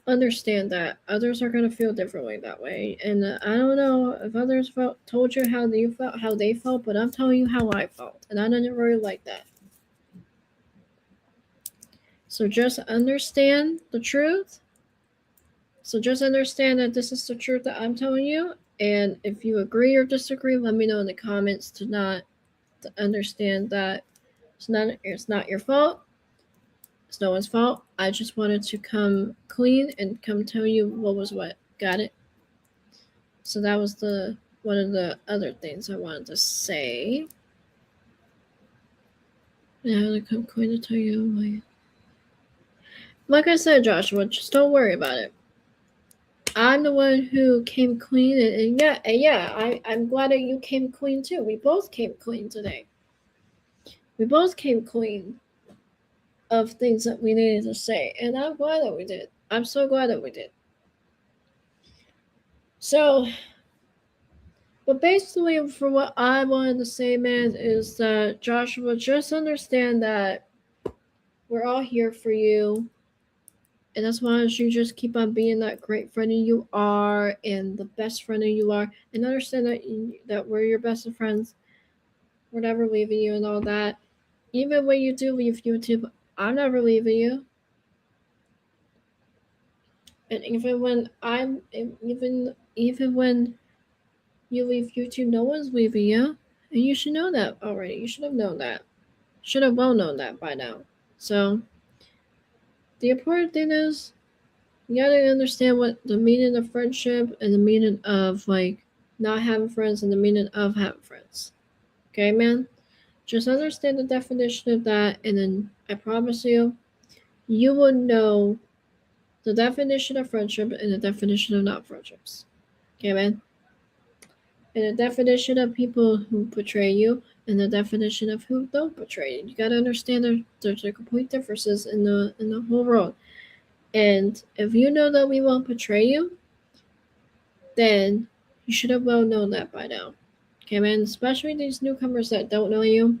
understand that others are gonna feel differently that way, and I don't know if others told you how they felt, but I'm telling you how I felt, and I didn't really like that. So just understand the truth. So just understand that this is the truth that I'm telling you, and if you agree or disagree, let me know in the comments to understand that it's not your fault. It's no one's fault. I just wanted to come clean and come tell you what was what. Got it? So that was one of the other things I wanted to say. And I had to come clean to tell you like I said, Joshua, just don't worry about it. I'm the one who came clean, and I'm glad that you came clean too. We both came clean today. We both came clean of things that we needed to say, and I'm glad that we did. I'm so glad that we did. So, but basically, for what I wanted to say, man, is that Joshua, just understand that we're all here for you. And as long as you just keep on being that great friend you are and the best friend you are, and understand that we're your best of friends, we're never leaving you and all that. Even when you do leave YouTube, I'm never leaving you. And even when you leave YouTube, no one's leaving you. And you should know that already. You should have known that. Should have well known that by now. So the important thing is you gotta understand what the meaning of friendship and the meaning of not having friends and the meaning of having friends. Okay, man? Just understand the definition of that, and then I promise you, you will know the definition of friendship and the definition of not friendships. Okay, man? And the definition of people who betray you and the definition of who don't betray you. You gotta understand there's complete differences in the whole world. And if you know that we won't betray you, then you should have well known that by now. Okay, man? Especially these newcomers that don't know you,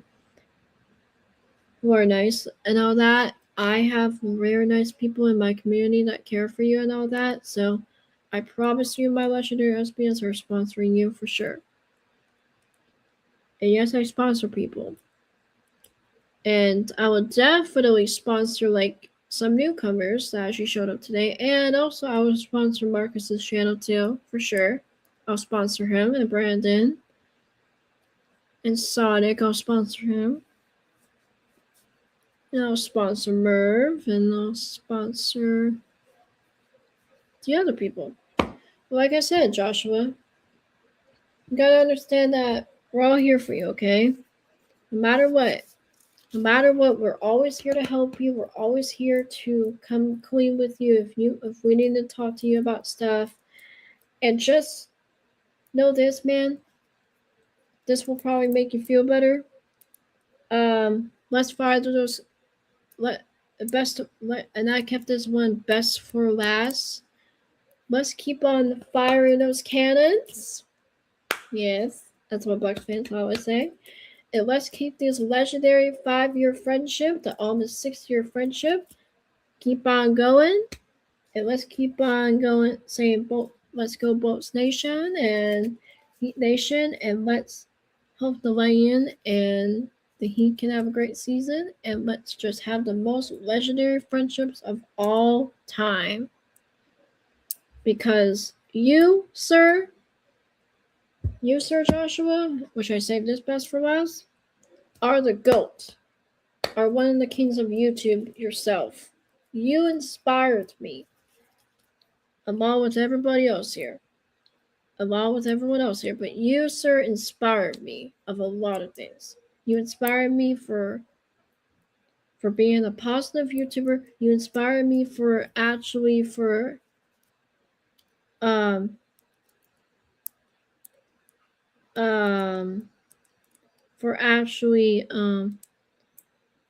who are nice and all that. I have very nice people in my community that care for you and all that. So I promise you, my legendary SBs are sponsoring you for sure. And yes, I sponsor people. And I will definitely sponsor some newcomers that actually showed up today. And also I will sponsor Marcus's channel too, for sure. I'll sponsor him, and Brandon. And Sonic, I'll sponsor him. And I'll sponsor Merv, and I'll sponsor the other people. Like I said, Joshua, you gotta understand that we're all here for you, okay? No matter what, we're always here to help you. We're always here to come clean with you if we need to talk to you about stuff. And just know this, man. This will probably make you feel better. Let's fire those. And I kept this one best for last. Let's keep on firing those cannons. Yes, that's what Bucks fans always say. And let's keep this legendary 5-year friendship, the almost 6-year friendship, keep on going. And let's keep on going, saying, let's go Bolts Nation and Heat Nation, and let's hope the Lion and the Heat can have a great season, and let's just have the most legendary friendships of all time. Because you, sir Joshua, which I saved this best for last, are the GOAT, are one of the kings of YouTube yourself. You inspired me, along with everybody else here. Along with everyone else here. But you, sir, inspired me of a lot of things. You inspired me for for being a positive YouTuber. You inspire me for actually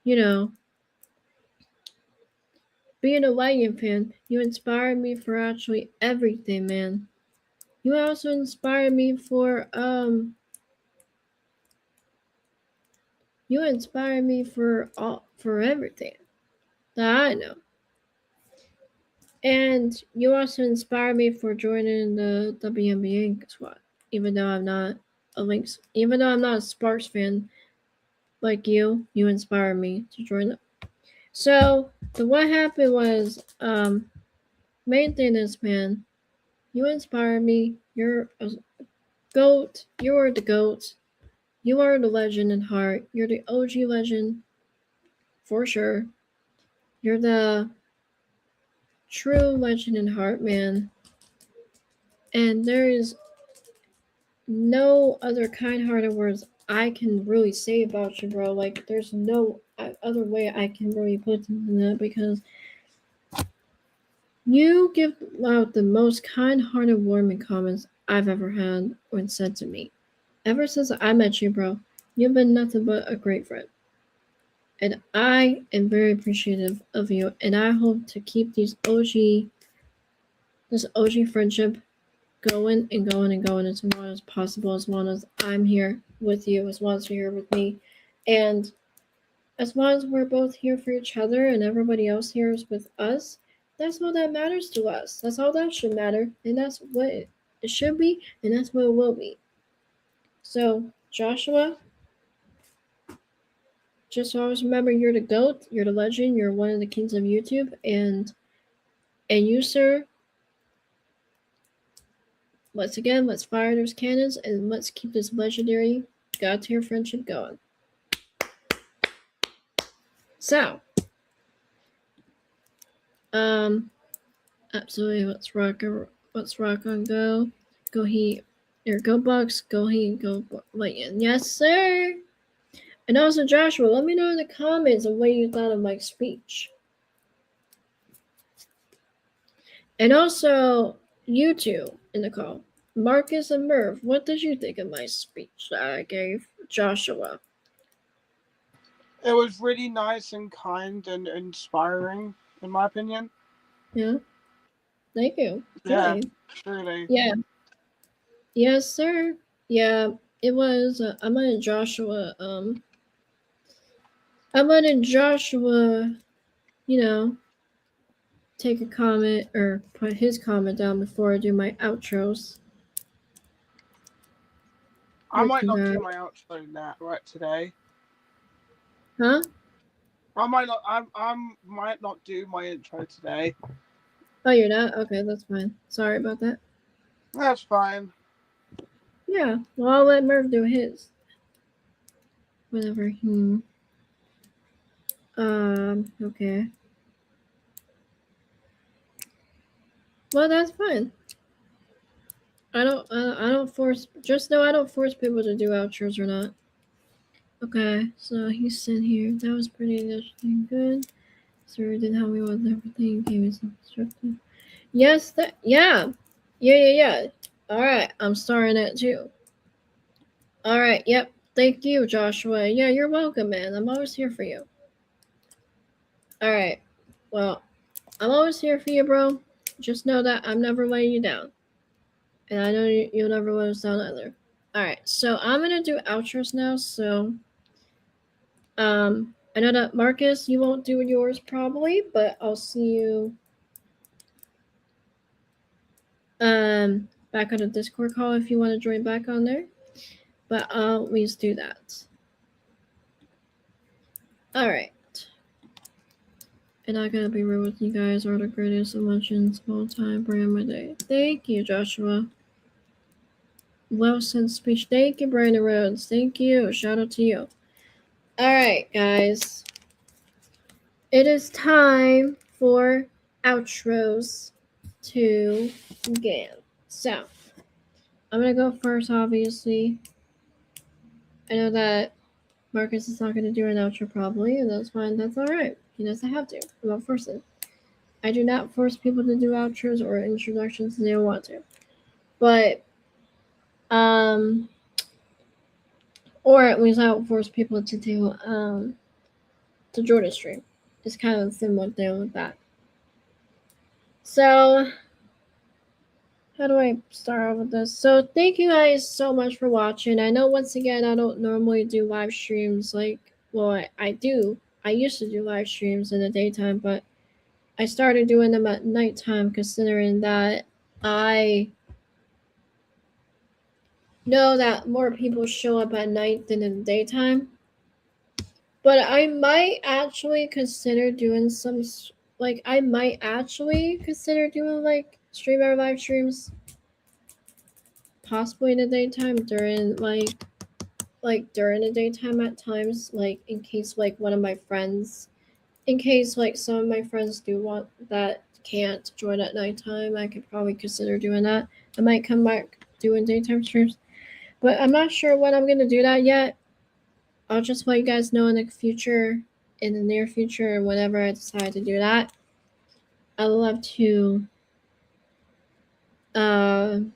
you know, being a Lion fan. You inspire me for actually everything, man. You also inspire me for for everything that I know. And you also inspire me for joining the WNBA squad, even though I'm not even though I'm not a Sparks fan like you inspire me to join them. So what happened was, main thing is, man, you inspire me. You're a goat. You are the goat. You are the legend in heart. You're the OG legend for sure. You're the true legend in heart, man. And there is no other kind-hearted words I can really say about you, bro. Like, there's no other way I can really put it than that, because you give out the most kind-hearted, warming comments I've ever had when said to me. Ever since I met you, bro, you've been nothing but a great friend. And I am very appreciative of you, and I hope to keep this OG friendship going and going and going as long as possible, as long as I'm here with you, as long as you're here with me. And as long as we're both here for each other and everybody else here is with us, that's all that matters to us. That's all that should matter. And that's what it should be, and that's what it will be. So, Joshua, just always remember, you're the GOAT, you're the legend, you're one of the kings of YouTube, and you, sir, once again, let's fire those cannons and let's keep this legendary God tier friendship going. So, absolutely, let's rock on, go Heat, or go Bucks, go Heat, go Lightning. Yes, sir. And also, Joshua, let me know in the comments of what you thought of my speech. And also, you two in the call, Marcus and Merv, what did you think of my speech that I gave Joshua? It was really nice and kind and inspiring, in my opinion. Yeah. Thank you. Yeah, truly. Yeah. Yes, sir. Yeah, it was. I'm letting Joshua. You know, take a comment or put his comment down before I do my outros. I might not do my outro right today. Huh? I might not do my intro today. Oh, you're not? Okay, that's fine. Sorry about that. That's fine. Yeah, well, I'll let Merv do his. Whatever. Okay. Well, that's fine. I don't force. Just know I don't force people to do outros or not. Okay, so he's sitting here. That was pretty interesting. Good. Sir did help me with everything. Gave me some instruction. Yes, yeah. Alright, I'm starting it too. Alright, yep. Thank you, Joshua. Yeah, you're welcome, man. I'm always here for you. Alright. Well, I'm always here for you, bro. Just know that I'm never letting you down. And I know you'll never let us down either. Alright, so I'm gonna do outros now, so I know that Marcus, you won't do yours probably, but I'll see you back on the Discord call if you want to join back on there. But I'll at least do that. Alright. And I gotta be real with you guys, are the greatest emotions of all time, bring my day. Thank you, Joshua. Well said speech. Thank you, Brandon Rhodes. Thank you. Shout out to you. Alright, guys. It is time for outros to begin. So, I'm gonna go first, obviously. I know that Marcus is not going to do an outro probably, and that's fine. That's all right. He doesn't have to. I'm not forcing. I do not force people to do outros or introductions if they don't want to. But, or at least I don't force people to do, the Jordan stream. It's kind of a similar thing with that. So, how do I start off with this? So, thank you guys so much for watching. I know once again I don't normally do live streams I do. I used to do live streams in the daytime, but I started doing them at nighttime considering that I know that more people show up at night than in the daytime. But I might actually consider doing streamer live streams possibly in the daytime during during the daytime at times, in case one of my friends, some of my friends do want that can't join at nighttime, I could probably consider doing that. I might come back doing daytime streams, but I'm not sure when I'm gonna do that yet. I'll just let you guys know in the near future, whenever I decide to do that. I would love to. But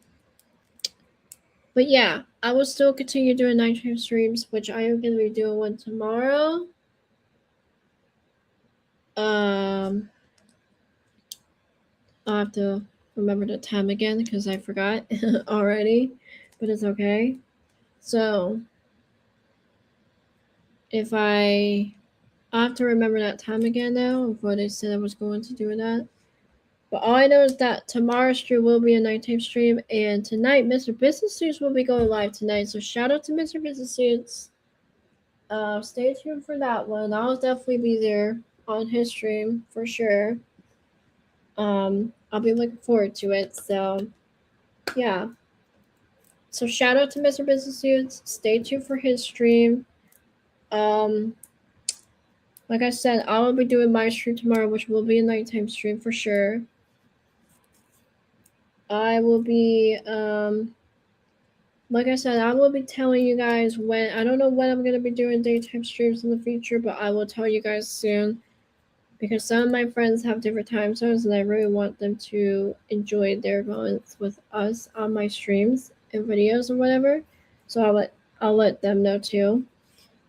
yeah, I will still continue doing nighttime streams, which I am going to be doing one tomorrow. I'll have to remember the time again because I forgot already, but it's okay. So if I'll have to remember that time again now of what I said I was going to do with that. But all I know is that tomorrow's stream will be a nighttime stream, and tonight Mr. Business Suits will be going live tonight. So shout out to Mr. Business Suits. Stay tuned for that one. I'll definitely be there on his stream for sure. I'll be looking forward to it. So yeah. So shout out to Mr. Business Suits. Stay tuned for his stream. Like I said, I will be doing my stream tomorrow, which will be a nighttime stream for sure. I will be, like I said, I will be telling you guys when. I don't know when I'm going to be doing daytime streams in the future, but I will tell you guys soon. Because some of my friends have different time zones, and I really want them to enjoy their moments with us on my streams and videos or whatever. So I'll let them know too,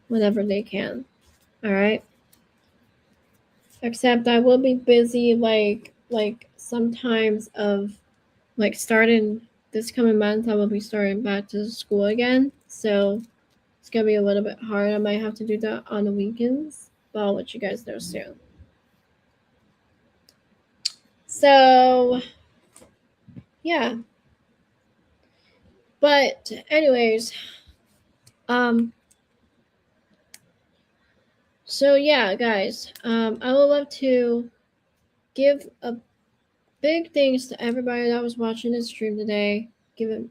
whenever they can. All right. Except I will be busy, sometimes of. Starting this coming month, I will be starting back to school again. So it's going to be a little bit hard. I might have to do that on the weekends, but I'll let you guys know soon. So, yeah. But anyways, so yeah, guys, I would love to give a big thanks to everybody that was watching this stream today. You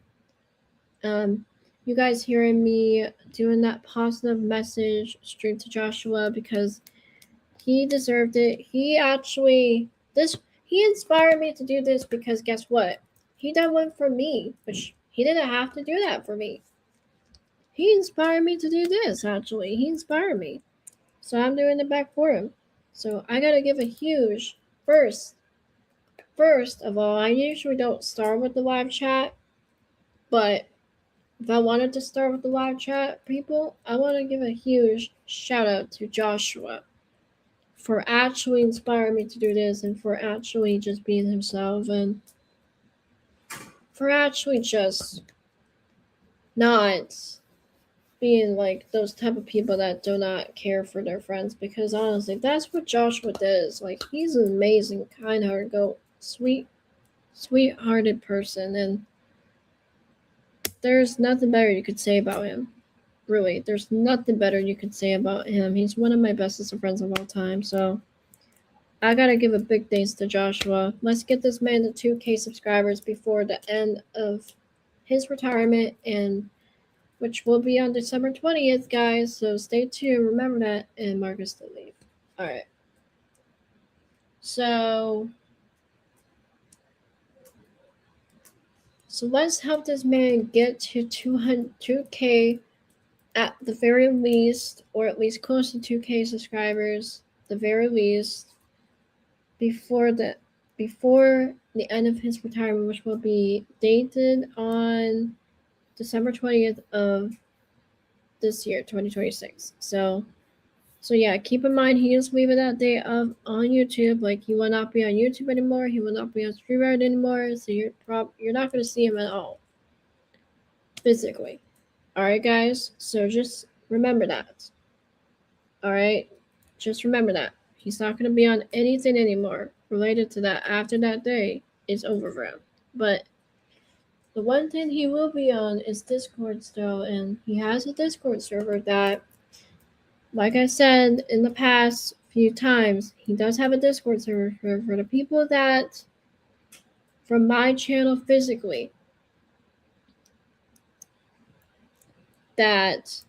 guys hearing me doing that positive message stream to Joshua because he deserved it. He inspired me to do this because guess what? He done one for me, which he didn't have to do that for me. He inspired me to do this, actually. He inspired me. So I'm doing it back for him. So I gotta give a huge first of all, I usually don't start with the live chat, but if I wanted to start with the live chat, people, I want to give a huge shout out to Joshua for actually inspiring me to do this and for actually just being himself and for actually just not being like those type of people that do not care for their friends, because honestly, that's what Joshua does. He's an amazing, kind-hearted, sweet-hearted person, and there's nothing better you could say about him. Really, there's nothing better you could say about him. He's one of my bestest of friends of all time, so I gotta give a big thanks to Joshua. Let's get this man to 2K subscribers before the end of his retirement, and which will be on December 20th, guys, so stay tuned. Remember that, and Marcus to leave. Alright. So let's help this man get to 2K at the very least, or at least close to 2K subscribers, the very least, before the end of his retirement, which will be dated on December 20th of this year, 2026. So yeah, keep in mind he is leaving that day of on YouTube. Like, he will not be on YouTube anymore. He will not be on StreamYard anymore. So you're not going to see him at all physically. All right, guys. So just remember that. All right, just remember that he's not going to be on anything anymore related to that after that day is over for him. But the one thing he will be on is Discord still, and he has a Discord server that, like I said in the past few times, he does have a Discord server for the people that from my channel physically that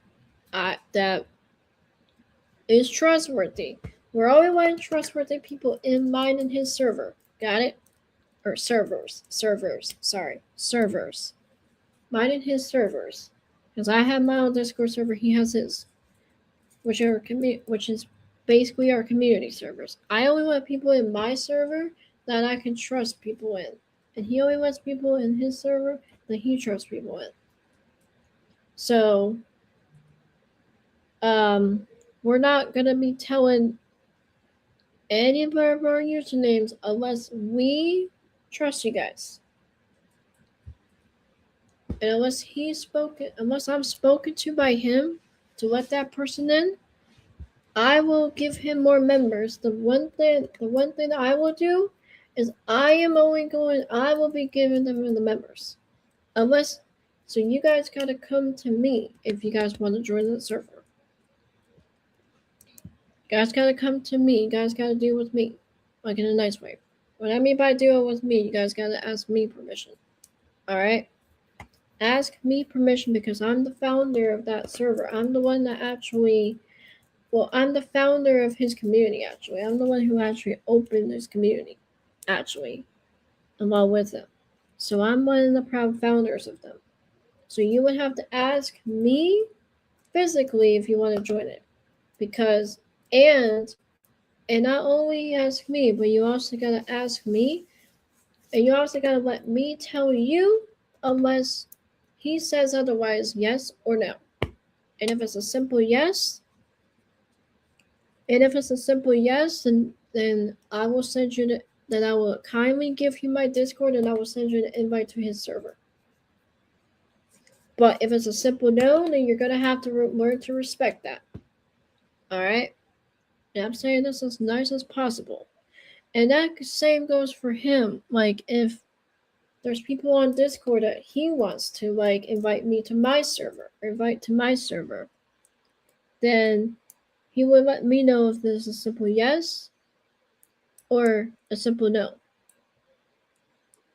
is trustworthy. We're always wanting trustworthy people in mine in his server. Got it? Or servers. Mine and his servers. Because I have my own Discord server, he has his. Which is basically our community servers. I only want people in my server that I can trust people in. And he only wants people in his server that he trusts people in. So we're not gonna be telling any of our usernames unless we trust you guys. And unless I'm spoken to by him to let that person in, I will give him more members. The one thing that I will do is I will be giving them the members. So you guys gotta come to me if you guys want to join the server. You guys gotta come to me. You guys gotta deal with me. Like, in a nice way. What I mean by deal with me, you guys gotta ask me permission. Alright? Ask me permission because I'm the founder of that server. I'm the one that I'm the founder of his community, actually. I'm the one who actually opened this community, actually, along with him. So I'm one of the proud founders of them. So you would have to ask me physically if you want to join it. And not only ask me, but you also got to ask me, and you also got to let me tell you unless he says otherwise, yes or no. And if it's a simple yes, then I will send you then I will kindly give you my Discord and I will send you the invite to his server. But if it's a simple no, then you're going to have to learn to respect that. Alright? And I'm saying this as nice as possible. And that same goes for him. Like, if there's people on Discord that he wants to, like, invite me to my server, or invite to my server, then he would let me know if there's a simple yes or a simple no.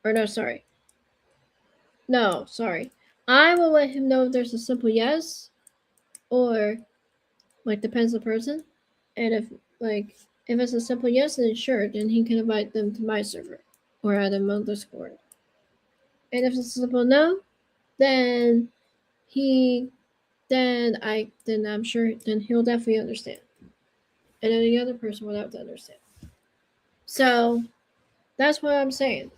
Or no, sorry. No, sorry. I will let him know if there's a simple yes or, like, depends on the person. And if it's a simple yes, then sure, then he can invite them to my server or add them on Discord. And if it's a simple no, then I'm sure then he'll definitely understand. And any other person will have to understand. So that's what I'm saying.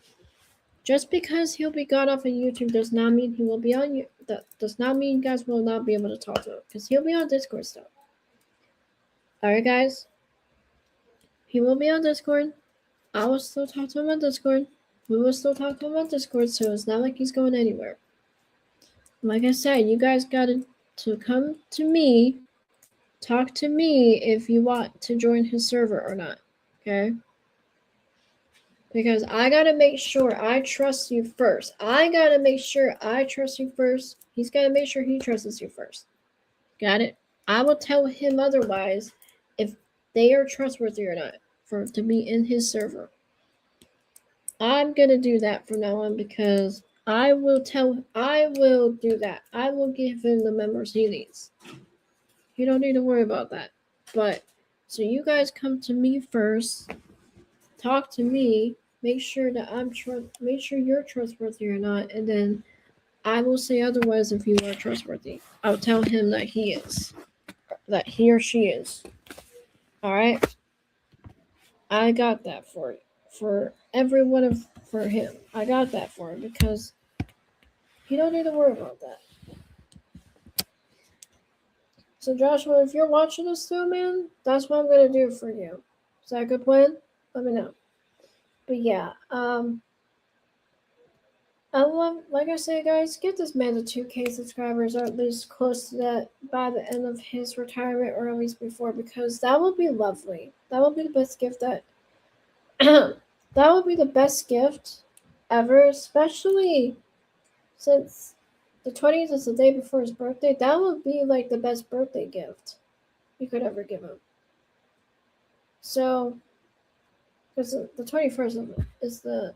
Just because he'll be gone off of YouTube does not mean he will be on you. That does not mean you guys will not be able to talk to him because he'll be on Discord still. Alright, guys. He will be on Discord. I will still talk to him on Discord. We will still talk to him on Discord, so it's not like he's going anywhere. Like I said, you guys got to come to me, talk to me if you want to join his server or not. Okay? Because I gotta make sure I trust you first. I gotta make sure I trust you first. He's gotta make sure he trusts you first. Got it? I will tell him otherwise if they are trustworthy or not to be in his server. I'm gonna do that from now on because I will do that. I will give him the members he needs. You don't need to worry about that. But so you guys come to me first, talk to me, make sure that make sure you're trustworthy or not, and then I will say otherwise if you are trustworthy. I'll tell him that he is. That he or she is. Alright? I got that for you. For him. I got that for him because he don't need to worry about that. So Joshua, if you're watching this too, man, that's what I'm gonna do for you. Is that a good plan? Let me know. But yeah, I love, like I say, guys, get this man to 2K subscribers, or at least close to that by the end of his retirement, or at least before, because that would be lovely. That would be the best gift that that would be the best gift ever, especially since the 20th is the day before his birthday. That would be like the best birthday gift you could ever give him. So, because the 21st is the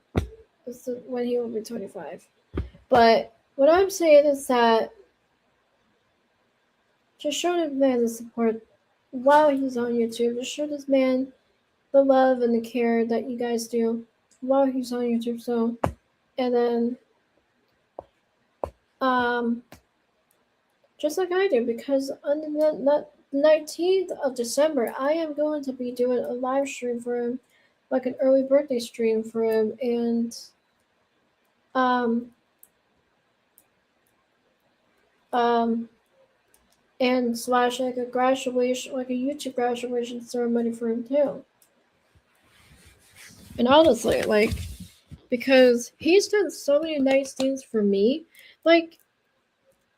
when he will be 25. But what I'm saying is that just show this man the support while he's on YouTube. Just show this man the love and the care that you guys do while he's on YouTube. So, and then, just like I do, because on the 19th of December, I am going to be doing a live stream for him, like an early birthday stream for him, and and slash like a graduation, like a YouTube graduation ceremony for him too. And honestly, like, because he's done so many nice things for me, like,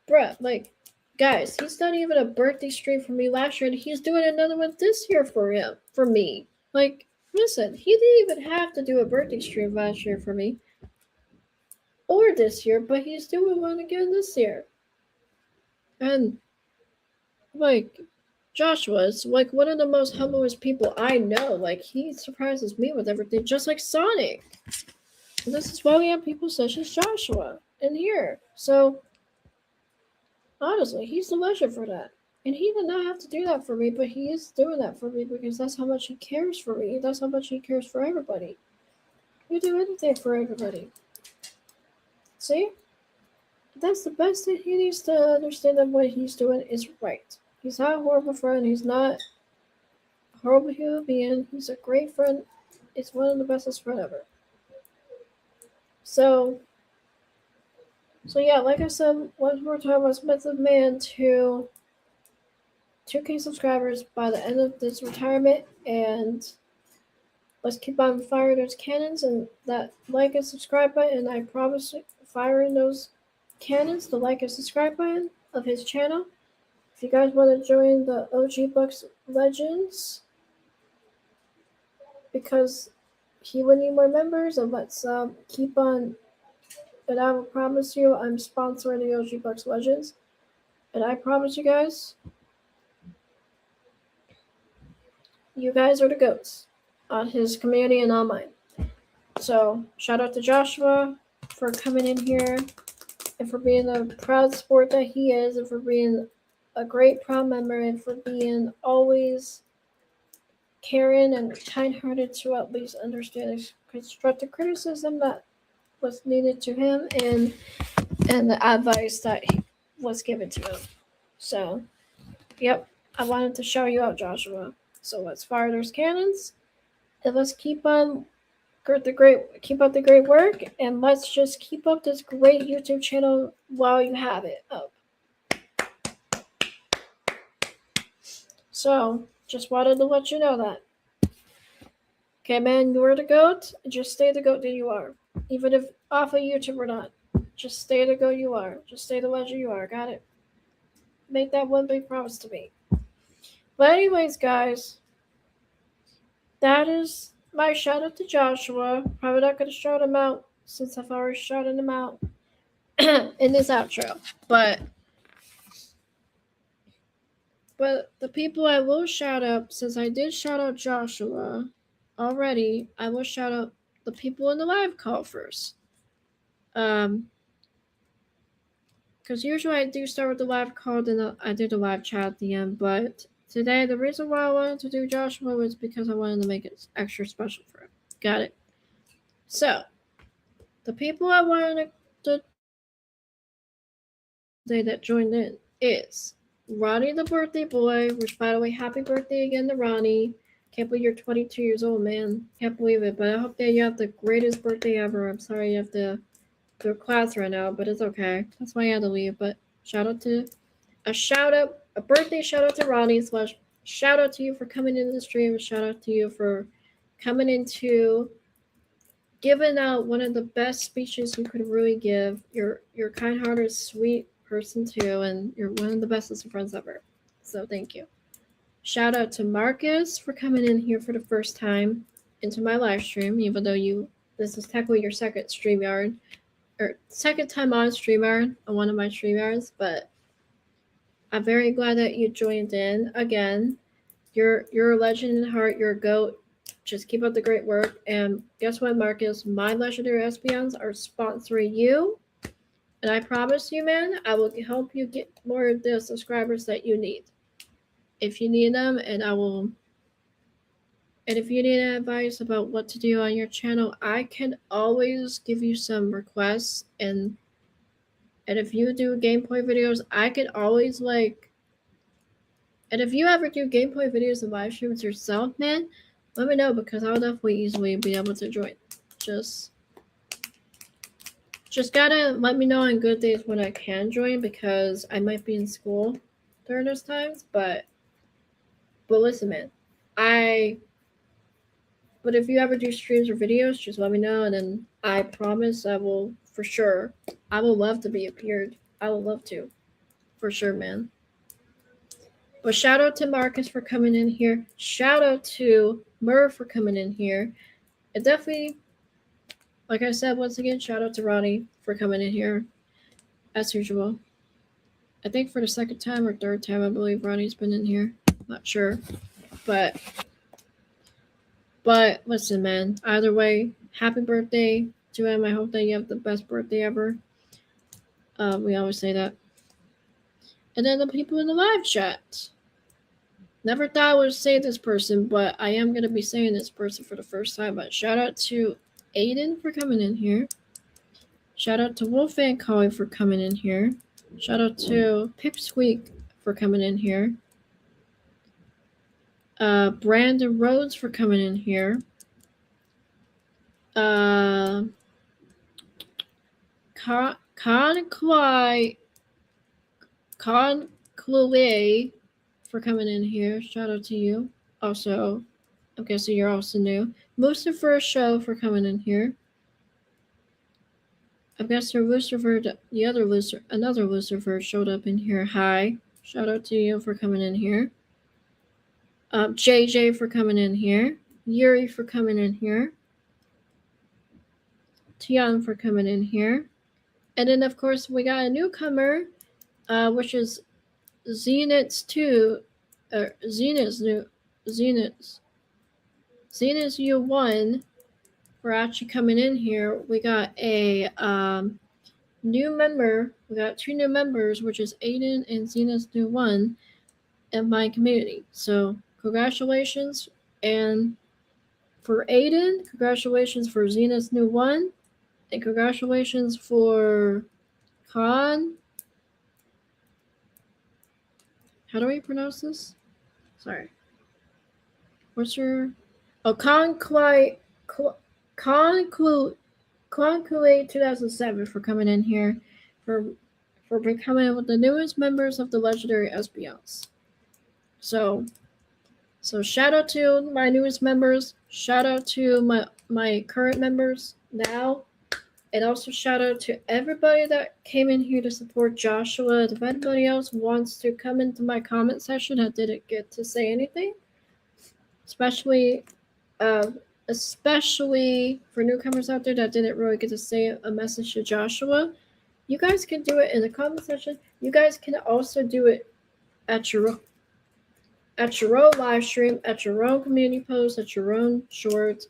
bruh, like, guys, he's done even a birthday stream for me last year, and he's doing another one this year for me. Like, listen, he didn't even have to do a birthday stream last year for me, or this year, but he's doing one again this year. And, like, Joshua is like one of the most humblest people I know. Like, he surprises me with everything, just like Sonic. And this is why we have people such as Joshua in here. So, honestly, he's the legend for that. And he did not have to do that for me, but he is doing that for me because that's how much he cares for me. That's how much he cares for everybody. You do anything for everybody. See? That's the best thing he needs to understand that what he's doing is right. He's not a horrible friend. He's not a horrible human being. He's a great friend. It's one of the bestest friends ever. So yeah, like I said, one more time, let's met the man to 2K subscribers by the end of this retirement, and let's keep on firing those cannons and that like and subscribe button. And I promise firing those cannons, the like and subscribe button of his channel. If you guys want to join the OG Bucks Legends, because he will need more members, and let's keep on. And I will promise you, I'm sponsoring the OG Bucks Legends, and I promise you guys, you guys are the goats on his community and on mine. So shout out to Joshua for coming in here and for being a proud sport that he is, and for being a great proud member, and for being always caring and kind-hearted to at least understand constructive criticism that was needed to him, and the advice that was given to him. So, yep, I wanted to show you out, Joshua. So let's fire those cannons, and let's keep up the great work, and let's just keep up this great YouTube channel while you have it up. So, just wanted to let you know that. Okay, man, you're the GOAT. Just stay the GOAT that you are. Even if off of YouTube or not. Just stay the GOAT you are. Just stay the legend you are. Got it? Make that one big promise to me. But anyways, guys, that is my shout out to Joshua. Probably not going to shout him out since I've already shouted him out in this outro. But the people I will shout out, since I did shout out Joshua already, I will shout out the people in the live call first. Because usually I do start with the live call, then I do the live chat at the end. But today, the reason why I wanted to do Joshua was because I wanted to make it extra special for him. Got it? So, the people I wanted to that joined in is Ronnie the birthday boy, which, by the way, happy birthday again to Ronnie. Can't believe you're 22 years old, man. Can't believe it. But I hope that you have the greatest birthday ever. I'm sorry you have to do a class right now, but it's okay. That's why I had to leave. But a birthday shout out to Ronnie / shout out to you for coming into the stream. Shout out to you for coming into giving out one of the best speeches you could really give. You're kind-hearted, sweet person too, and you're one of the bestest friends ever. So thank you. Shout out to Marcus for coming in here for the first time into my live stream, even though this is technically your second StreamYard, or second time on StreamYard, on one of my StreamYards, but I'm very glad that you joined in again. You're a legend in heart, you're a GOAT. Just keep up the great work. And guess what, Marcus? My legendary Espions are sponsoring you. And I promise you, man, I will help you get more of the subscribers that you need. If you need them, and if you need advice about what to do on your channel, I can always give you some requests. And if you do gameplay videos, I could always and if you ever do gameplay videos and live streams yourself, man, let me know, because I'll definitely easily be able to join. Just gotta let me know on good days when I can join, because I might be in school during those times. But listen, man, but if you ever do streams or videos, just let me know, and then I promise I will, for sure. I would love to be appeared. I would love to, for sure, man. But shout out to Marcus for coming in here. Shout out to Murph for coming in here. And definitely, like I said, once again, shout out to Ronnie for coming in here, as usual. I think for the second time or third time, I believe Ronnie's been in here. Not sure. But listen, man, either way, happy birthday to him. I hope that you have the best birthday ever. We always say that. And then the people in the live chat. Never thought I would say this person, but I am going to be saying this person for the first time. But shout out to Aiden for coming in here. Shout out to Wolfgang Collie for coming in here. Shout out to Pipsqueak for coming in here. Brandon Rhodes for coming in here. Chloe for coming in here. Shout out to you. Also, I'm guessing you're also new. Lucifer Show for coming in here. I'm guessing Lucifer, another Lucifer showed up in here. Hi. Shout out to you for coming in here. JJ for coming in here. Yuri for coming in here. Tian for coming in here. And then, of course, we got a newcomer, which is Zenith's U1 for actually coming in here. We got a new member. We got 2 new members, which is Aiden and Zenith's U1 in my community. So congratulations. And for Aiden, congratulations for Zenith's U1. And congratulations for Khan. How do I pronounce this? Sorry. What's your... Oh, Conclave 2007 for coming in here, for becoming one of the newest members of the legendary Espions. So shout out to my newest members. Shout out to my current members now. And also shout out to everybody that came in here to support Joshua. If anybody else wants to come into my comment section, I didn't get to say anything. Especially for newcomers out there that didn't really get to say a message to Joshua. You guys can do it in the comment section. You guys can also do it at your own live stream, at your own community post, at your own shorts,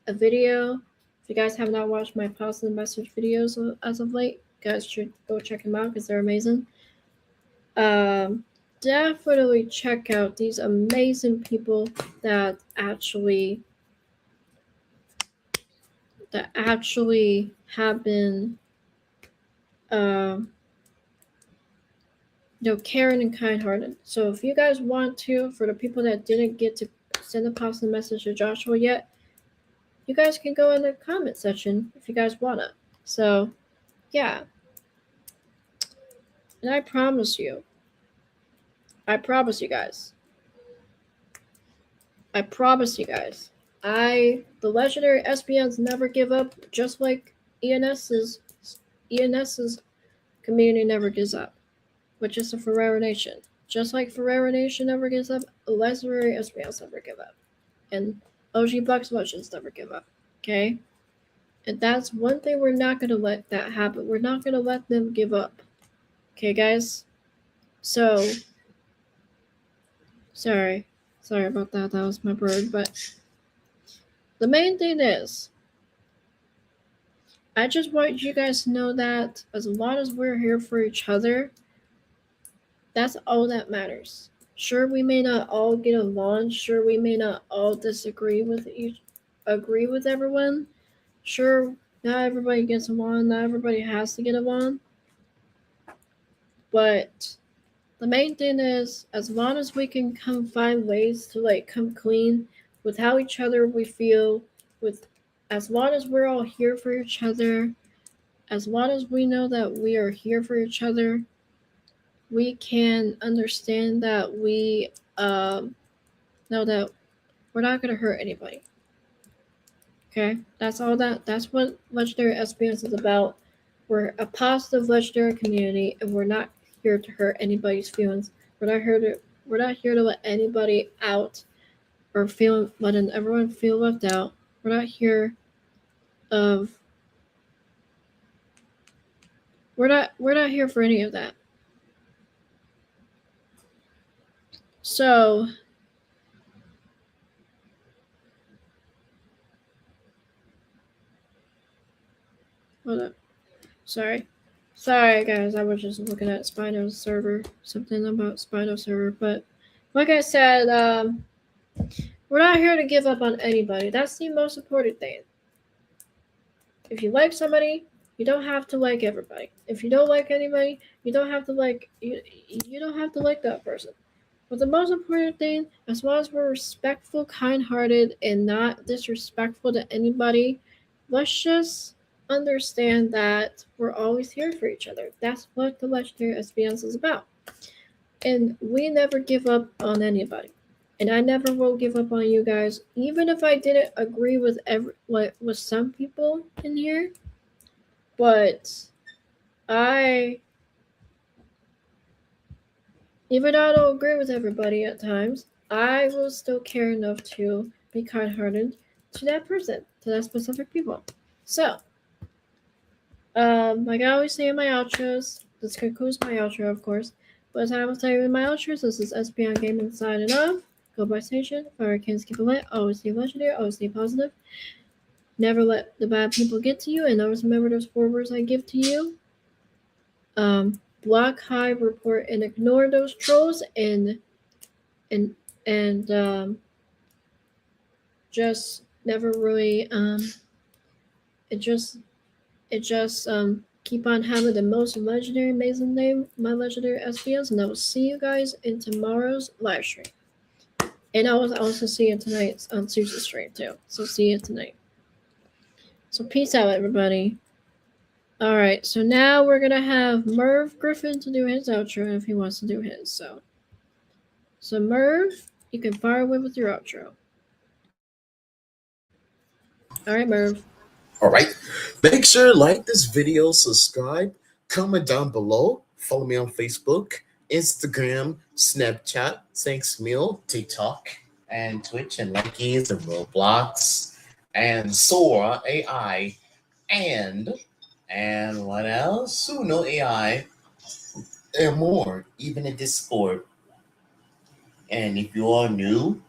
a video. If you guys have not watched my positive message videos as of late, you guys should go check them out because they're amazing. Definitely check out these amazing people that actually have been caring and kind-hearted. So if you guys want to, for the people that didn't get to send a positive message to Joshua yet, you guys can go in the comment section if you guys wanna. So, yeah. And I promise you guys, the legendary SBNs never give up, just like ENS's community never gives up, which is the Ferrero Nation. Just like Ferrero Nation never gives up, legendary SBNs never give up. And OG Bucks Legends never give up. Okay? And that's one thing we're not going to let that happen. We're not going to let them give up. Okay, guys? So, sorry about that. That was my bird. But the main thing is, I just want you guys to know that as long as we're here for each other, that's all that matters. Sure, we may not all get along. Sure, we may not all agree with everyone. Sure, not everybody gets along. Not everybody has to get along. But the main thing is, as long as we can find ways to come clean with how each other we feel, as long as we're all here for each other, as long as we know that we are here for each other, we can understand that we know that we're not going to hurt anybody. Okay? That's what Legendary SBNs is about. We're a positive legendary community, and we're not here to hurt anybody's feelings. We're not here to let anybody out or letting everyone feel left out. We're not here for any of that. So, hold up. Sorry guys, I was just looking at Spino's server, something about Spino's server, but like I said, we're not here to give up on anybody. That's the most important thing. If you like somebody, you don't have to like everybody. If you don't like anybody, you don't have to like that person. But the most important thing, as long as we're respectful, kind-hearted, and not disrespectful to anybody, let's just understand that we're always here for each other. That's what the Legendary SBNs is about. And we never give up on anybody. And I never will give up on you guys, even if I didn't agree with with some people in here. But even though I don't agree with everybody at times, I will still care enough to be kind-hearted to that person, to that specific people. So, like I always say in my outros, this concludes my outro, of course. But as I will tell you in my outros, this is SBN Gaming signing off. Go by station, fire cans keep it lit, always stay legendary, always stay positive. Never let the bad people get to you, and always remember those 4 words I give to you. Block, hide, report, and ignore those trolls, and just never really keep on having the most legendary, amazing name, my legendary SBNs, and I will see you guys in tomorrow's live stream. And I will also see you tonight on Susie's stream too. So see you tonight. So peace out, everybody. All right, so now we're gonna have Merv Griffin to do his outro if he wants to do his. So Merv, you can fire away with your outro. All right, Merv. All right. Make sure to like this video, subscribe, comment down below, follow me on Facebook, Instagram, Snapchat, Thanks Meal, TikTok, and Twitch, and Likey's, and Roblox, and Sora AI, and what else? Suno AI, and more, even in Discord. And if you are new,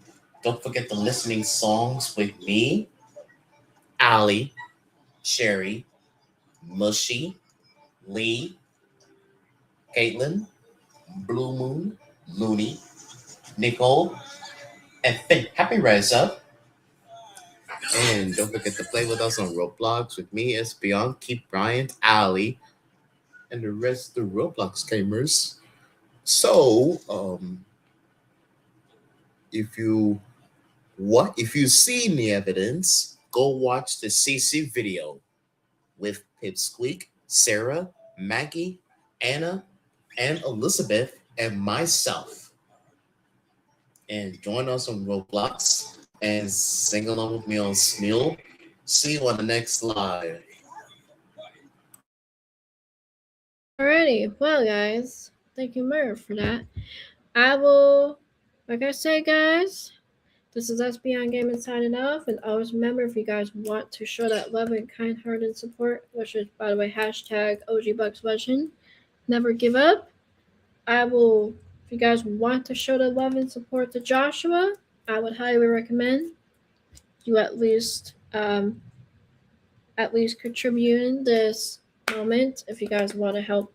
don't forget the listening songs with me, Ali, Sherry, Mushy, Lee, Caitlin, Blue Moon, Looney, Nicole, and Finn. Happy Rise Up. And don't forget to play with us on Roblox with me, Espeon, Keith Bryant, Ali, and the rest of the Roblox gamers. So, if you seen the evidence, go watch the CC video with Pipsqueak, Sarah, Maggie, Anna, and Elizabeth, and myself. And join us on Roblox and sing along with me on Smule. See you on the next live. Alrighty, well guys, thank you Murph for that. I will, like I said guys, this is us Beyond Gaming signing off, and always remember, if you guys want to show that love and kind heart and support, which is, by the way, hashtag OGBucksLegend, never give up. If you guys want to show the love and support to Joshua, I would highly recommend you at least contribute in this moment. If you guys want to help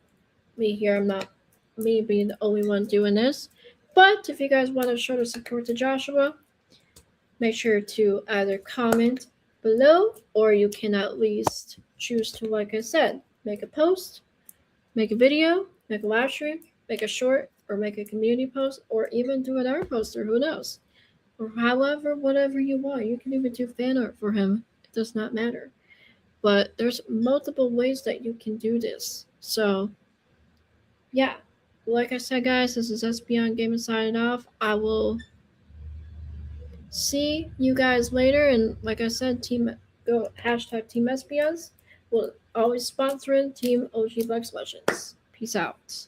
me here, I'm not me being the only one doing this, but if you guys want to show the support to Joshua, make sure to either comment below, or you can at least choose to, like I said, make a post, make a video, make a live stream, make a short, or make a community post, or even do an art poster, who knows? Or however, whatever you want. You can even do fan art for him. It does not matter. But there's multiple ways that you can do this. So, yeah. Like I said, guys, this is Beyond Gaming signing off. I will see you guys later. And like I said, go hashtag Team SBS will always sponsoring Team OG Bucks Legends. Peace out.